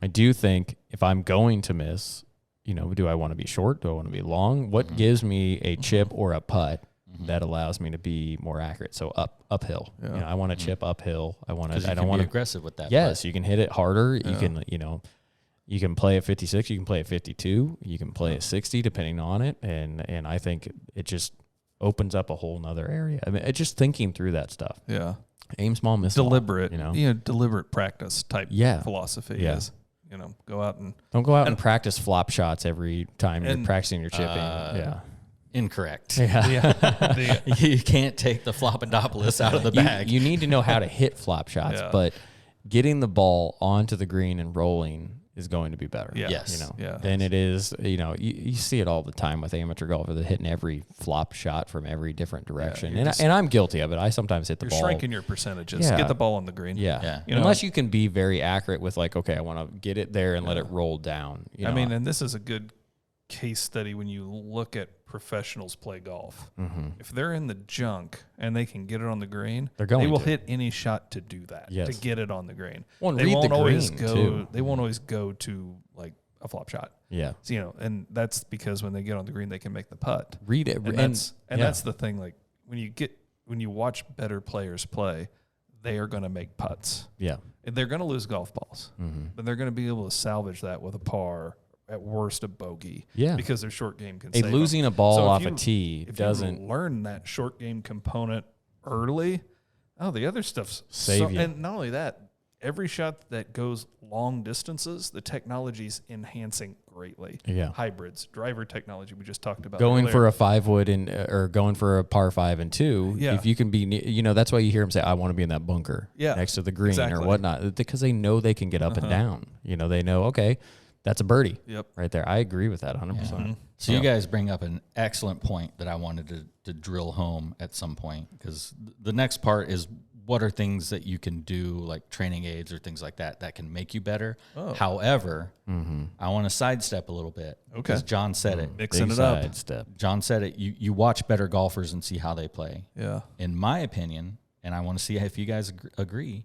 I do think if I'm going to miss, do I want to be short? Do I want to be long? What gives me a chip or a putt that allows me to be more accurate? So uphill. Yeah. I want to chip uphill. I don't want to be aggressive with that. Yes, you can hit it harder. Yeah. You can play at 56. You can play at 52. You can play at 60, depending on it. And I think it just opens up a whole nother area. I mean, it's just thinking through that stuff. Yeah. Aim small, miss deliberate, small. Deliberate practice type philosophy is, go out and... Don't go out and practice flop shots every time you're practicing your chipping. Incorrect. Yeah. You can't take the Floppendopolis out of the bag. You need to know how to hit flop shots, but getting the ball onto the green and rolling is going to be better. Yeah. Yes. Than it is, you see it all the time with amateur golfers that hitting every flop shot from every different direction. And I'm guilty of it. I sometimes hit the ball. You're shrinking your percentages. Get the ball on the green. Yeah. Unless you can be very accurate with I want to get it there and let it roll down. And this is a good case study when you look at professionals play golf. Mm-hmm. If they're in the junk and they can get it on the green, they will hit any shot to do that, to get it on the green. Well, they won't always go to like a flop shot. Yeah. So, and that's because when they get on the green, they can make the putt. Read it. And that's the thing. Like when you watch better players play, they are going to make putts. Yeah. And they're going to lose golf balls, but they're going to be able to salvage that with a par, at worst a bogey, because their short game can save losing them. a ball off a tee doesn't... If you learn that short game component early, the other stuff's save you. And not only that, every shot that goes long distances, the technology's enhancing greatly. Yeah. Hybrids, driver technology we just talked about. Going earlier. for a 5-wood or going for a par 5 and 2, Yeah. if you can be, that's why you hear them say, I want to be in that bunker next to the green exactly. or whatnot, because they know they can get up and down. They know, okay, that's a birdie right there. I agree with that 100%. Mm-hmm. So you guys bring up an excellent point that I wanted to drill home at some point, because the next part is, what are things that you can do, like training aids or things like that can make you better? Oh. However, I want to sidestep a little bit because John said it. Mixing it up. Sidestep. John said it. You watch better golfers and see how they play. Yeah. In my opinion, and I want to see if you guys agree,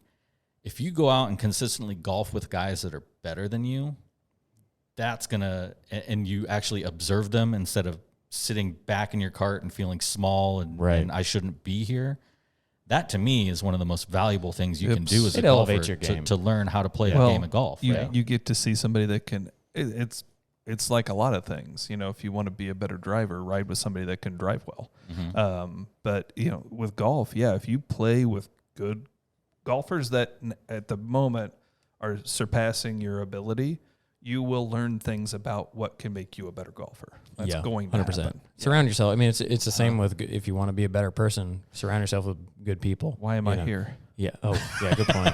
if you go out and consistently golf with guys that are better than you, that's going to, and you actually observe them instead of sitting back in your cart and feeling small and I shouldn't be here. That to me is one of the most valuable things you can do as a golfer to learn how to play a game of golf. You get to see somebody that can. It's like a lot of things. If you want to be a better driver, ride with somebody that can drive well. But with golf, if you play with good golfers that at the moment are surpassing your ability, you will learn things about what can make you a better golfer. That's going to 100%. Happen. Surround yourself. I mean, it's the same with, if you want to be a better person, surround yourself with good people. Why am I here? Yeah. Oh, yeah. Good point.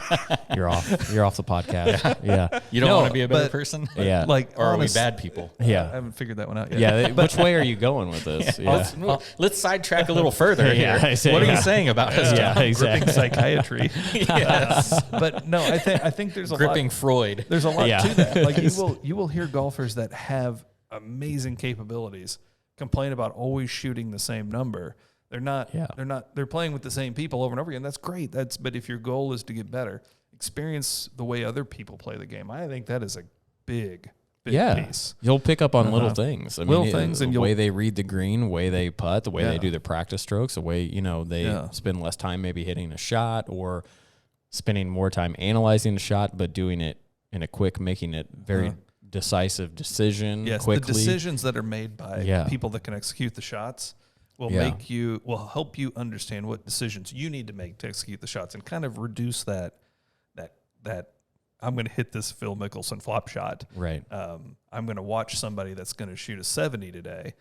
You're off the podcast. Yeah. You don't want to be a better person? Yeah. Or are we bad people? Yeah. I haven't figured that one out yet. Yeah. Which way are you going with this? Yeah. Let's sidetrack a little further here. What are you saying about us? Yeah, exactly. Gripping psychiatry. Yes. But no, I think there's a gripping lot. Freud. There's a lot to that. Like you will hear golfers that have amazing capabilities complain about always shooting the same number. They're playing with the same people over and over again. That's great. But if your goal is to get better, experience the way other people play the game. I think that is a big piece. You'll pick up on little things. I mean, things, and the way they read the green, the way they putt, the way they do their practice strokes, the way, they spend less time maybe hitting a shot or spending more time analyzing the shot, but doing it in a quick, making it very decisive decision quickly. The decisions that are made by people that can execute the shots will help you understand what decisions you need to make to execute the shots and kind of reduce that I'm going to hit this Phil Mickelson flop shot. Right. I'm going to watch somebody that's going to shoot a 70 today,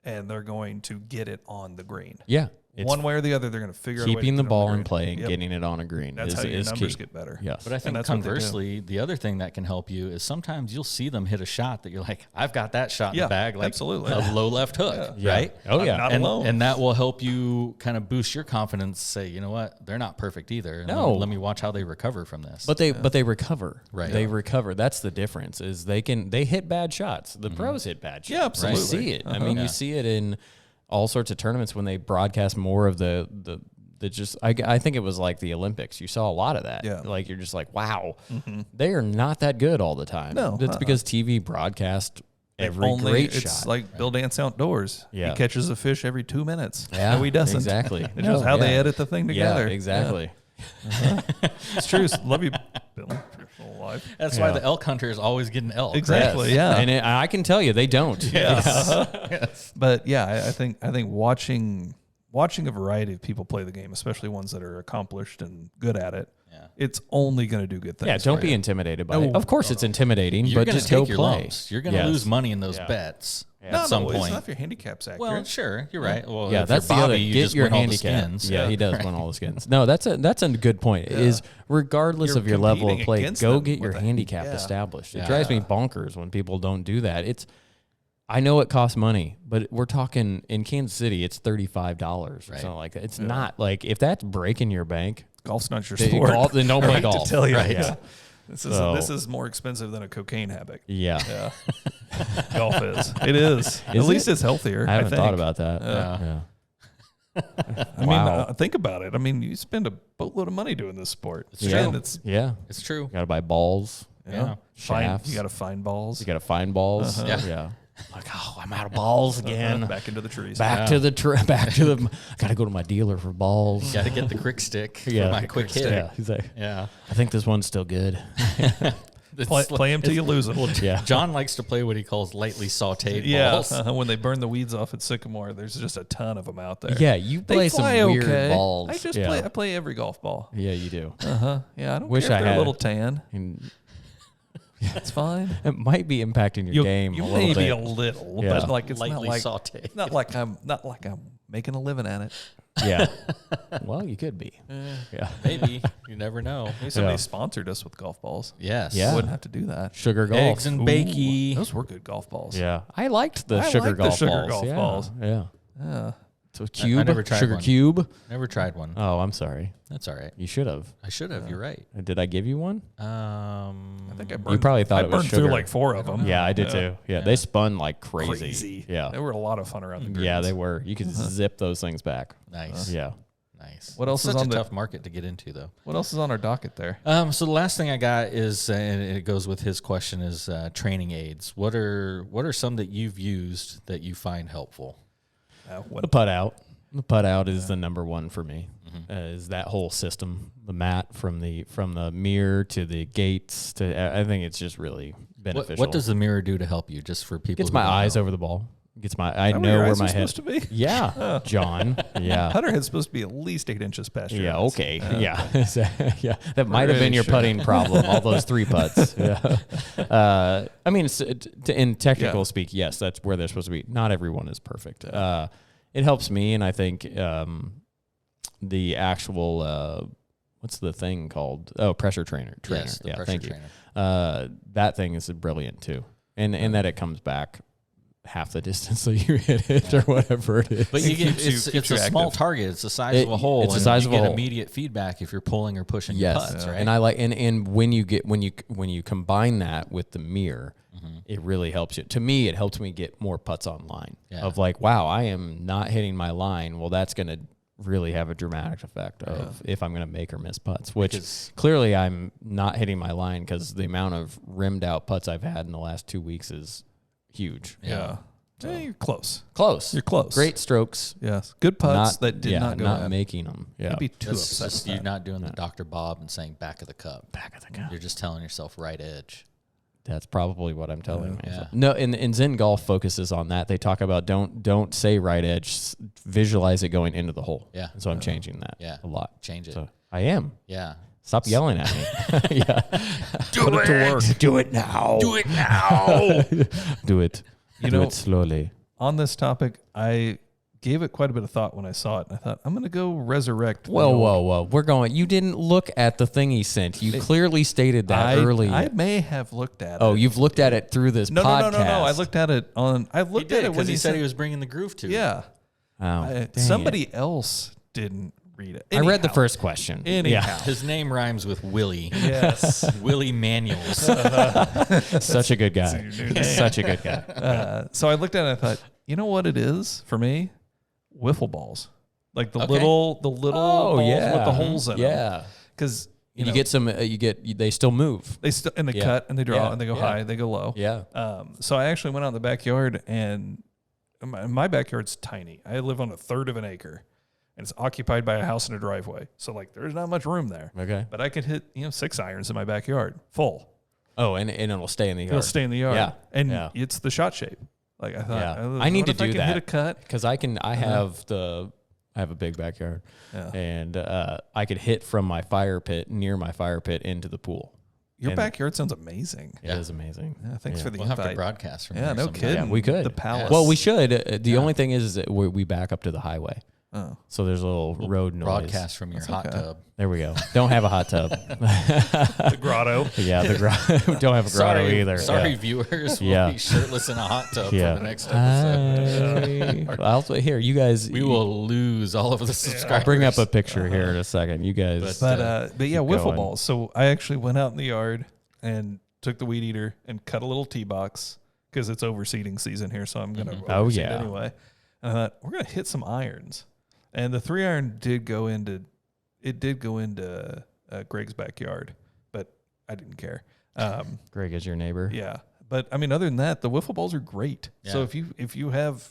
and they're going to get it on the green. Yeah. One way or the other, they're going to figure out a way to keeping the ball on the in play and getting it on a green. That's how your numbers get better. Yes. But I think conversely, the other thing that can help you is sometimes you'll see them hit a shot that you're like, I've got that shot in the bag, like absolutely. a low left hook, right? Oh, yeah. Not alone. And that will help you kind of boost your confidence, say, you know what, they're not perfect either. And let me watch how they recover from this. But they recover. Right. They recover. That's the difference, is they hit bad shots. The pros hit bad shots. Yeah, absolutely. You see it. I mean, you see it in all sorts of tournaments when they broadcast more of the just, I think it was like the Olympics. You saw a lot of that. Yeah. Like, you're just like, wow, they are not that good all the time. No. It's because TV broadcast every great shot. It's like Bill Dance Outdoors. Yeah. He catches a fish every 2 minutes. Yeah, No, he doesn't. Exactly. It's just how they edit the thing together. Yeah, exactly. It's true. Love you, Bill. If you're still alive. That's why the elk hunter is always getting elk. Exactly. Yes. Yeah. And I can tell you, they don't. Yes. But yeah, I think watching a variety of people play the game, especially ones that are accomplished and good at it, it's only going to do good things. Yeah, don't be intimidated by it. Of course, it's intimidating, You're but gonna just go take your play. lumps. You're going to lose money in those bets at some point. Not if your handicap's accurate. Well, sure, you're right. Well, Yeah, if that's you're the Bobby, other. you Get just your win all the handicap. skins. Yeah, he does win all the skins. No, that's a good point. Is regardless You're of your level of competing play, against go them get your with handicap Yeah. established. It Yeah. drives me bonkers when people don't do that. I know it costs money, but we're talking in Kansas City, it's $35 or something like that. It's not like, if that's breaking your bank, Golf's not your sport. then don't play golf. To tell you, Right. yeah. So- This is more expensive than a cocaine habit. Yeah. Yeah. Golf is. It is. At Is least it? it's healthier. I haven't think. thought about that. Yeah. I mean, Wow. think about it. I mean, you spend a boatload of money doing this sport. Yeah. And It's true. Got to buy balls. Yeah. Shafts. You got to find balls. You got to find balls. Yeah. Yeah. Like, I'm out of balls again. Back into the trees. Back to the. Got to go to my dealer for balls. Got to get the quick stick for Yeah, my the quick hit. Yeah, he's like, Yeah. I think this one's still good. Play them till you lose them. Yeah. John likes to play what he calls lightly sauteed Yeah, balls. when they burn the weeds off at Sycamore, there's just a ton of them out there. Yeah, you They play some fly weird okay. balls. I play every golf ball. Yeah, you do. Yeah, I don't Wish care if I they're had- a little tan. And It's fine. It might be impacting your game You a little maybe bit. a little, Yeah. but like it's Lightly not like sauteed. not like I'm making a living at it. Yeah. Well, you could be. Yeah. Maybe. You never know. Maybe somebody sponsored us with golf balls. Yes. Yeah. Wouldn't have to do that. Sugar golf. Eggs and bakey. Those were good golf balls. Yeah. I liked the I sugar like the golf sugar balls. golf yeah. balls. Yeah. Yeah. So cube, never tried sugar one. cube. Never tried one. Oh, I'm sorry. That's all right. You should have. I should have. You're right. Did I give you one? I think I burned. You probably thought I it was burned sugar. through like 4 of them. Yeah, I did too. Yeah, they spun like crazy. They Yeah. were a lot of fun around the greens. Yeah, they were. You could zip those things back. Nice. Yeah. Nice. What else It's is such on a the- tough market to get into, though. What else is on our docket there? So the last thing I got is, and it goes with his question, is training aids. What are some that you've used that you find helpful? The putt out. The putt out is the number one for me. Is that whole system, the mat from the mirror to the gates to I think it's just really beneficial. What does the mirror do to help you? Just for people, Gets who my don't eyes know? over the ball. Gets my I Is that know your where eyes my are head. supposed to be? Yeah, John. Yeah. Putter head's supposed to be at least 8 inches past your Yeah. eyes. Okay. Yeah. Yeah. That might have been Pretty your sure. putting problem. All those 3 putts. Yeah. I mean, in technical Yeah. speak, yes, that's where they're supposed to be. Not everyone is perfect. It helps me, and I think the actual what's the thing called? Oh, pressure trainer. Yes, the yeah. pressure Thank trainer. you. That thing is brilliant too, and that it comes back half the distance that you hit it or whatever it is. But you get keeps it's you a small active. target. It's the size of a hole. It's the and size you of a get hole. immediate feedback if you're pulling or pushing your putts, right? And I like and when you combine that with the mirror, it really helps you. To me, it helped me get more putts online. Yeah. Of like, wow, I am not hitting my line. Well, that's going to really have a dramatic effect of if I'm going to make or miss putts. Which clearly I'm not hitting my line because the amount of rimmed out putts I've had in the last 2 weeks is huge. Yeah. You're close. Close. You're close. Great strokes. Yes. Good putts that did not go not in. making them. Yeah. I'd be too That's upset. just with you that. not doing the Dr. Bob and saying back of the cup. Back of the cup. You're just telling yourself right edge. That's probably what I'm telling myself. Yeah. No, and Zen Golf focuses on that. They talk about don't say right edge, visualize it going into the hole. Yeah. And so I'm changing that Yeah. a lot. Change it. So I am. Yeah. Stop yelling at me. Yeah. Put it to work. Do it now. Do it now. Do it. You Do know- it slowly. On this topic, I gave it quite a bit of thought when I saw it. And I thought, I'm going to go resurrect. the Whoa, old- whoa. We're going. You didn't look at the thing he sent. You clearly stated that earlier. I may have looked at it. Oh, you've looked at it through this No, podcast. no. I looked at it on. I He looked did at it because when he said said he was bringing the groove to it. Yeah. Oh, dang Somebody it. else didn't read it. I read the Anyhow. first question. Anyhow. Yeah. His name rhymes with Willie. Yes. Willie Manuels. Such a good guy. Such a good guy. So I looked at it and I thought, you know what it is for me? Wiffle balls. Like the Okay. little balls with the holes in them. Yeah. Because You get some. They still move. they still and they Yeah. cut and they draw Yeah. and they go Yeah. high, they go low. Yeah. So I actually went out in the backyard, and my backyard's tiny. I live on 1/3 of an acre, and it's occupied by a house and a driveway. So like, there's not much room there. Okay. But I could hit 6 irons in my backyard full. Oh, and it'll stay in the yard. It'll stay in the yard. Yeah. And Yeah. it's the shot shape. Like I thought, Yeah. I need to if I do can that. Hit a cut. Because I have a big backyard, Yeah. and I could hit from my fire pit near my fire pit into the pool. Your And backyard sounds amazing. It is amazing. Yeah, thanks for the We'll have to invite. broadcast from Yeah, there no sometime. kidding. Yeah, we could. The palace. Well, we should. The only thing is that we back up to the highway, Oh. so there's a little road noise. Broadcast from your That's hot okay. tub. There we go. Don't have a hot tub. The grotto. Yeah, don't have a grotto either. Sorry, Yeah. viewers. We'll Yeah. be shirtless in a hot tub Yeah. for the next episode. Hey. Also, here, you guys. We will lose all of the I'll subscribers. bring up a picture here in a second. You guys. But yeah, keep wiffle going. balls. So I actually went out in the yard and took the weed eater and cut a little tee box because it's overseeding season here. So I'm gonna Oh, overseed yeah. anyway. And I thought we're gonna hit some irons, and the 3-iron did go into Greg's backyard, but I didn't care. Greg is your neighbor. Yeah, but I mean, other than that, the wiffle balls are great. So Yeah. if you have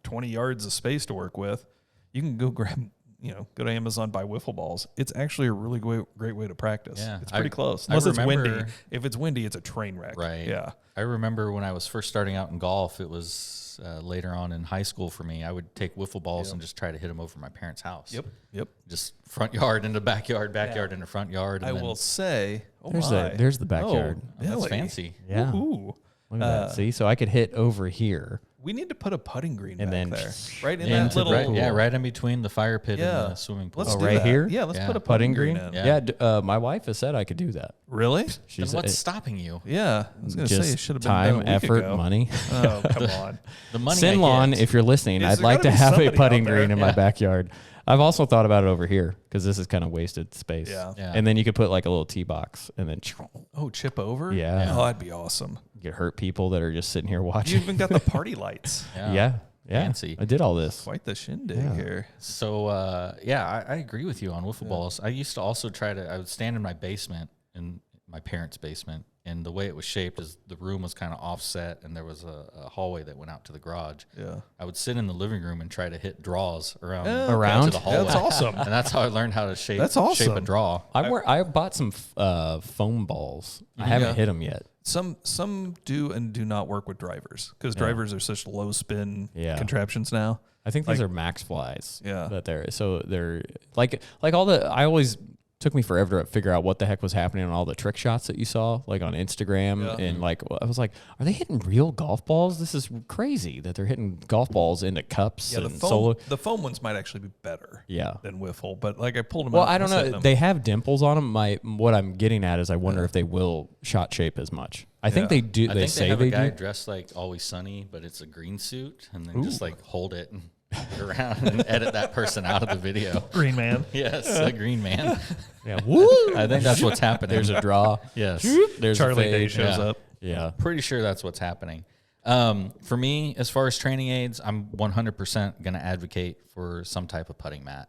20 yards of space to work with, you can go grab go to Amazon, buy wiffle balls. It's actually a really great way to practice. Yeah, it's pretty close. Unless it's windy. If it's windy, it's a train wreck. Right. Yeah. I remember when I was first starting out in golf, it was later on in high school for me. I would take wiffle balls and just try to hit them over my parents' house. Yep. Just front yard into backyard into front yard. And will say, there's the backyard. That's really fancy. Yeah. Ooh. Look at that. See, so I could hit over here. We need to put a putting green back there, right in that little right in between the fire pit and the swimming pool. Let's do right that. here. Yeah, let's put a putting green in. Yeah, my wife has said I could do that. Really? Then what's stopping you? Yeah, I was going to say it should have been time, done a week effort, ago. money. Oh, come on. The money. Sinlon, if you're listening, I'd like to have a putting green in my backyard. I've also thought about it over here because this is kind of wasted space. Yeah. And then you could put like a little tee box and then chip over? Yeah. Oh, that'd be awesome. You could hurt people that are just sitting here You watching. even got the party lights. Yeah. Fancy. I did all this. Quite the shindig here. So, I agree with you on wiffle balls. I used to also I would stand in my basement, in my parents' basement, and the way it was shaped is the room was kind of offset, and there was a hallway that went out to the garage. Yeah. I would sit in the living room and try to hit draws around to the hallway. That's awesome. And that's how I learned how to shape a draw. I bought some foam balls. I haven't hit them yet. Some do and do not work with drivers because drivers are such low spin contraptions now. I think these are max flies. Yeah. That they're like all the, I always took me forever to figure out what the heck was happening on all the trick shots that you saw like on Instagram and like I was like, are they hitting real golf balls? This is crazy that they're hitting golf balls into cups and solo. The foam ones might actually be better than wiffle, but like I pulled them out. Well, I don't know. They have dimples on them. What I'm getting at is I wonder if they will shot shape as much. I think they do. They say have they a guy do. dressed like Always Sunny, but it's a green suit, and then just like hold it and put it around and edit that person out of the video. Green man. Yes, a green man. Yeah. Woo! I think that's what's happening. There's a draw. Yes. There's Charlie a Day shows up. Yeah. Pretty sure that's what's happening. For me, as far as training aids, I'm 100% going to advocate for some type of putting mat.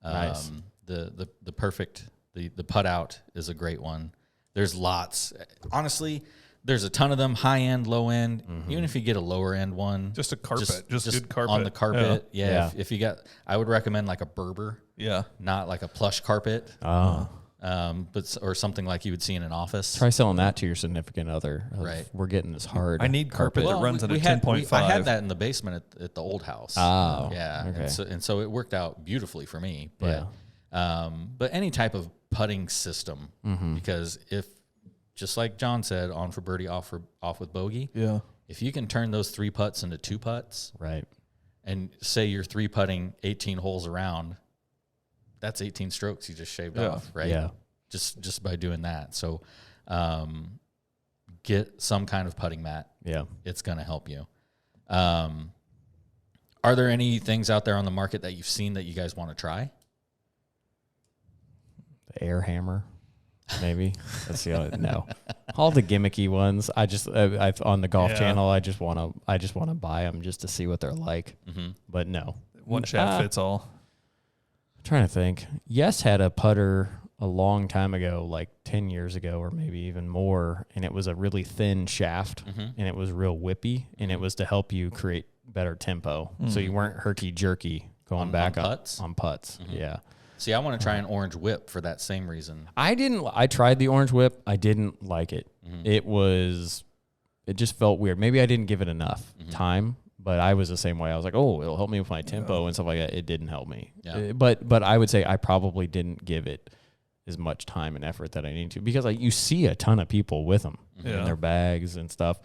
Nice. The perfect, the putt out is a great one. There's lots. Honestly, there's a ton of them, high end, low end. Even if you get a lower end one, Just a carpet, just good carpet on the carpet. Yeah. If you got, I would recommend like a Berber. Yeah. Not like a plush carpet. Oh. Or something like you would see in an office. Try selling that to your significant other. Right. We're getting this hard. I need carpet that runs at a 10.5. I had that in the basement at the old house. Oh. Yeah. Okay. And so it worked out beautifully for me. But but any type of putting system, because if, just like John said, on for birdie, off with bogey. Yeah. If you can turn those 3 putts into 2 putts, Right. and say you're 3 putting 18 holes around, that's 18 strokes you just shaved off, right? Yeah. Just by doing that. So, get some kind of putting mat. Yeah. It's going to help you. Are there any things out there on the market that you've seen that you guys want to try? The air hammer. Maybe that's the other, no. All the gimmicky ones. I just on the golf channel. I just want to buy them just to see what they're like. But no, One shaft fits all. I'm trying to think. Yes had a putter a long time ago, like 10 years ago, or maybe even more, and it was a really thin shaft, and it was real whippy, and it was to help you create better tempo, so you weren't herky jerky going back on putts. Yeah. See, I want to try an orange whip for that same reason. I tried the orange whip. I didn't like it. It just felt weird. Maybe I didn't give it enough time, but I was the same way. I was like, oh, it'll help me with my tempo and stuff like that. It didn't help me. Yeah. But I would say I probably didn't give it as much time and effort that I need to, because like you see a ton of people with them in their bags and stuff.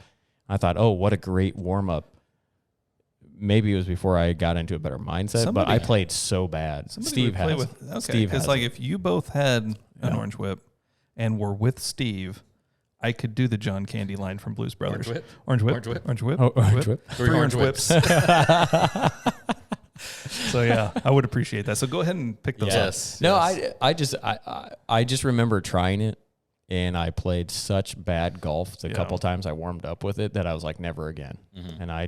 I thought, oh, what a great warm up. Maybe it was before I got into a better mindset, but I played so bad. Steve has. Steve because like if you both had an orange whip and were with Steve, I could do the John Candy line from Blues Brothers. Orange whip. Orange whip. Oh, orange whip. 3 orange whips. So yeah, I would appreciate that. So go ahead and pick those up. Yes. No, I just remember trying it, and I played such bad golf the couple times I warmed up with it that I was like, never again. And I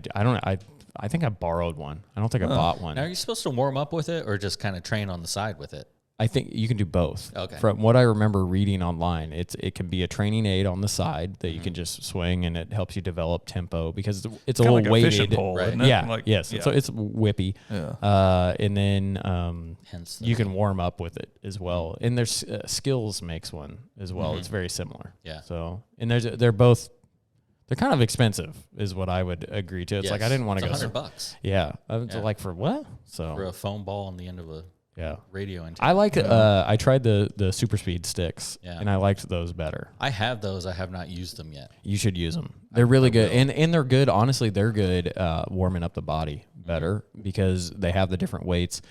think I borrowed one. I don't think I bought one. Now, are you supposed to warm up with it or just kind of train on the side with it? I think you can do both. Okay. From what I remember reading online, it can be a training aid on the side that you can just swing, and it helps you develop tempo because it's a little like a weighted. fishing pole, right? isn't it? Yeah. Like, yes. yeah. So it's whippy. Yeah. And then Hence the you can name. warm up with it as well. And there's Skills makes one as well. It's very similar. Yeah. So and they're kind of expensive, is what I would agree to. It's like I didn't want to go. $100 Yeah. I was Yeah. like, for what? So for a foam ball on the end of a yeah. radio antenna. I liked I tried the super speed sticks, and I liked those better. I have those. I have not used them yet. You should use them. They're really good, and they're good. Honestly, they're good warming up the body better because they have the different weights.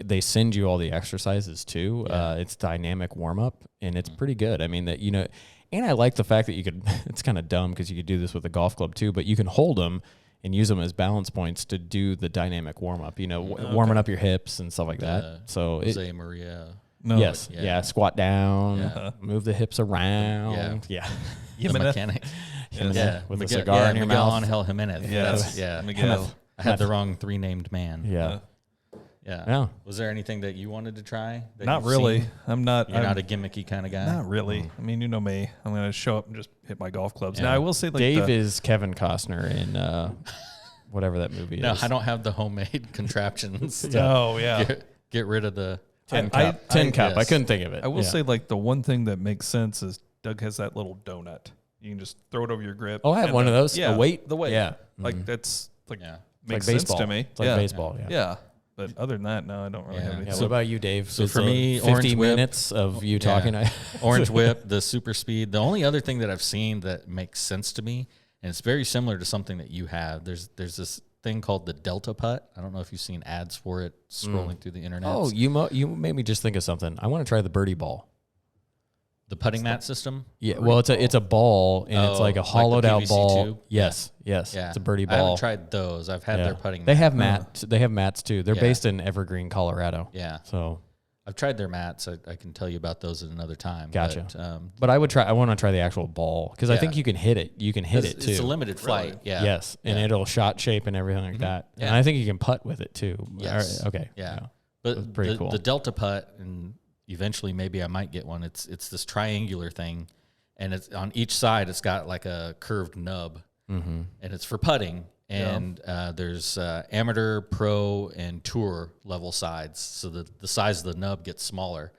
They send you all the exercises too. It's dynamic warm up, and it's pretty good. I mean that and I like the fact that you could. It's kind of dumb because you could do this with a golf club too, but you can hold them and use them as balance points to do the dynamic warm up. Warming up your hips and stuff like that. So Jose Maria. No. yes, squat down, Yeah. move the hips around. Yeah. The mechanic. Yeah, with a cigar in your Miguel mouth. Angel Jimenez. Yes. Miguel. I had the wrong 3-named man. Yeah. Yeah. Was there anything that you wanted to try? That Not you've really. seen? I'm not. You're not a gimmicky kind of guy? Not really. I mean, you know me. I'm going to show up and just hit my golf clubs. Now, I will say, like, Dave is Kevin Costner in whatever that movie No, is. I don't have the homemade contraptions. Oh, yeah. Get rid of the... Tin Cup. yes. I couldn't think of it. I will say, like, the one thing that makes sense is Doug has that little donut. You can just throw it over your grip. Oh, I have and one of those. Yeah, A weight? the weight. Yeah. Like, that's, like, Yeah. makes like sense baseball to me. It's like baseball. Yeah. Yeah. But other than that, no, I don't really Yeah. have anything. Yeah, what about you, Dave? So It's for me, 50 Orange Whip. minutes of you talking. Orange Whip, the super speed. The only other thing that I've seen that makes sense to me, and it's very similar to something that you have, there's this thing called the Delta Putt. I don't know if you've seen ads for it scrolling through the internet. Oh, you made me just think of something. I want to try the birdie ball. The putting mat system? Yeah, well, it's a ball, and it's like a like the hollowed out PVC ball. tube? Yes, Yeah. it's a birdie I haven't ball. tried those. I've had their putting They mat. have mats. They have mats too. They're Yeah. based in Evergreen, Colorado. Yeah. So I've tried their mats. I can tell you about those at another time. Gotcha. But, But I want to try the actual ball because I think you can hit it. You can hit it too. It's a limited flight. Yeah. Yes, and it'll shot shape and everything like that. And Yeah. I think you can putt with it too. Yes. All right, okay. Yeah. That's But pretty cool. the Delta Putt, and eventually maybe I might get one. It's this triangular thing, and it's on each side. It's got like a curved nub, and it's for putting. And there's amateur, pro, and tour level sides. So the size of the nub gets smaller.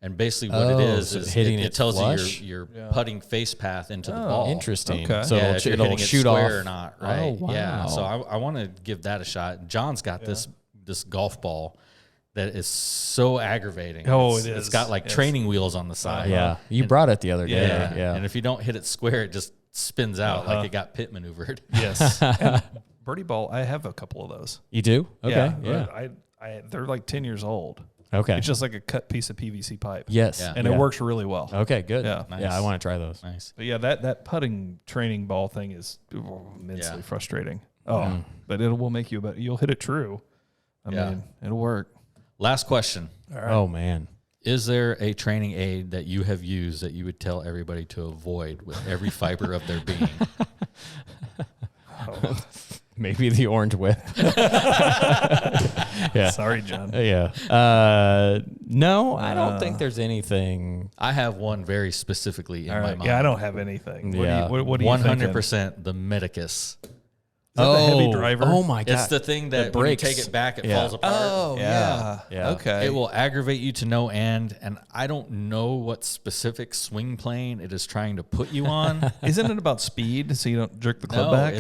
And basically what it is so hitting it it tells flush? you your putting face path into the ball. Interesting. Okay. So Yeah, if you're it'll hitting it shoot square off or not, right? Oh, wow. Yeah. So I want to give that a shot. John's got this golf ball that is so aggravating. Oh, It's it is. got like Yes. training wheels on the side. Yeah, you brought it the other day. Yeah. Yeah. And if you don't hit it square, it just spins out like it got pit maneuvered. Yes. And birdie ball, I have a couple of those. You do? Okay. Yeah. I they're like 10 years old. Okay. It's just like a cut piece of PVC pipe. Yes. Yeah. And it works really well. Okay, good. Yeah. Nice. Yeah, I want to try those. Nice. But yeah, that putting training ball thing is immensely Yeah. frustrating. Oh, but it will make you you'll hit it true. I mean, it'll work. Last question. All right. Oh man. Is there a training aid that you have used that you would tell everybody to avoid with every fiber of their being? Maybe the orange whip. Yeah. Sorry, John. Yeah. No, I don't think there's anything. I have one very specifically in All my right. mind. Yeah, I don't have anything. Yeah. What do you think? 100% the Medicus. Is that the heavy driver? Oh my god. It's the thing that when you breaks. take it back, it Yeah. falls apart. Oh, Yeah. Yeah. Okay. It will aggravate you to no end, and I don't know what specific swing plane it is trying to put you on. Isn't it about speed so you don't jerk the club No, back?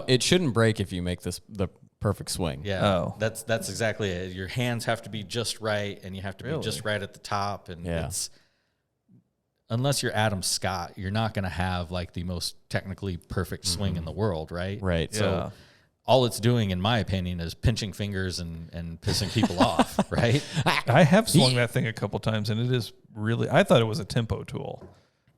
It shouldn't break if you make the perfect swing. Yeah, Oh. that's exactly it. Your hands have to be just right, and you have to be just right at the top. And Yeah. it's unless you're Adam Scott, you're not going to have like the most technically perfect swing in the world, right? Right. Yeah. So all it's doing, in my opinion, is pinching fingers and pissing people off, right? I have swung that thing a couple times, and it is really. I thought it was a tempo tool.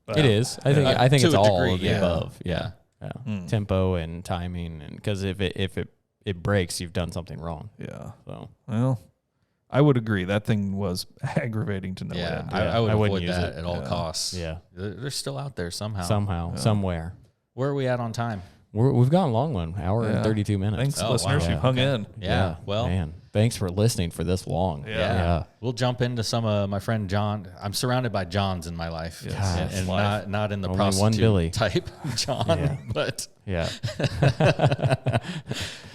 But It is. I think to it's a all degree, of the yeah. above. Yeah. Yeah. Tempo and timing, and because if it breaks, you've done something wrong. Yeah. So Well, I would agree. That thing was aggravating to no Yeah, end. I would I wouldn't avoid use that it. at all costs. yeah. They're still out there somehow. Somehow, somewhere. Where are we at on time? We've gone a long one, hour and 32 minutes. Thanks, listeners. You hung in. Yeah. Well, man, thanks for listening for this long. Yeah. We'll jump into some of my friend John. I'm surrounded by Johns in my life, and not in the only prostitute one Billy type John, but yeah.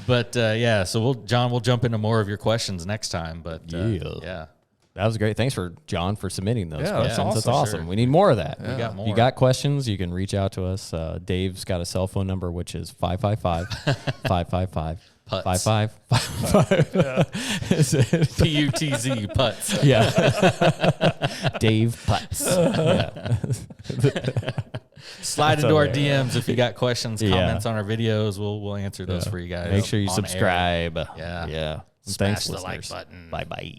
but So we'll jump into more of your questions next time. But yeah. That was great. Thanks for John for submitting those questions. awesome. That's awesome. Sure. We need more of that. We got more. If you got questions, you can reach out to us. Dave's got a cell phone number, which is 555-555. Putts. 5555. PUTZ putts. Yeah. Dave Putts. Yeah. Slide into our DMs if you got questions, comments on our videos. We'll answer those for you guys. Make sure you on subscribe. air. Yeah. Yeah. Smash Thanks, the listeners. like button. Bye-bye.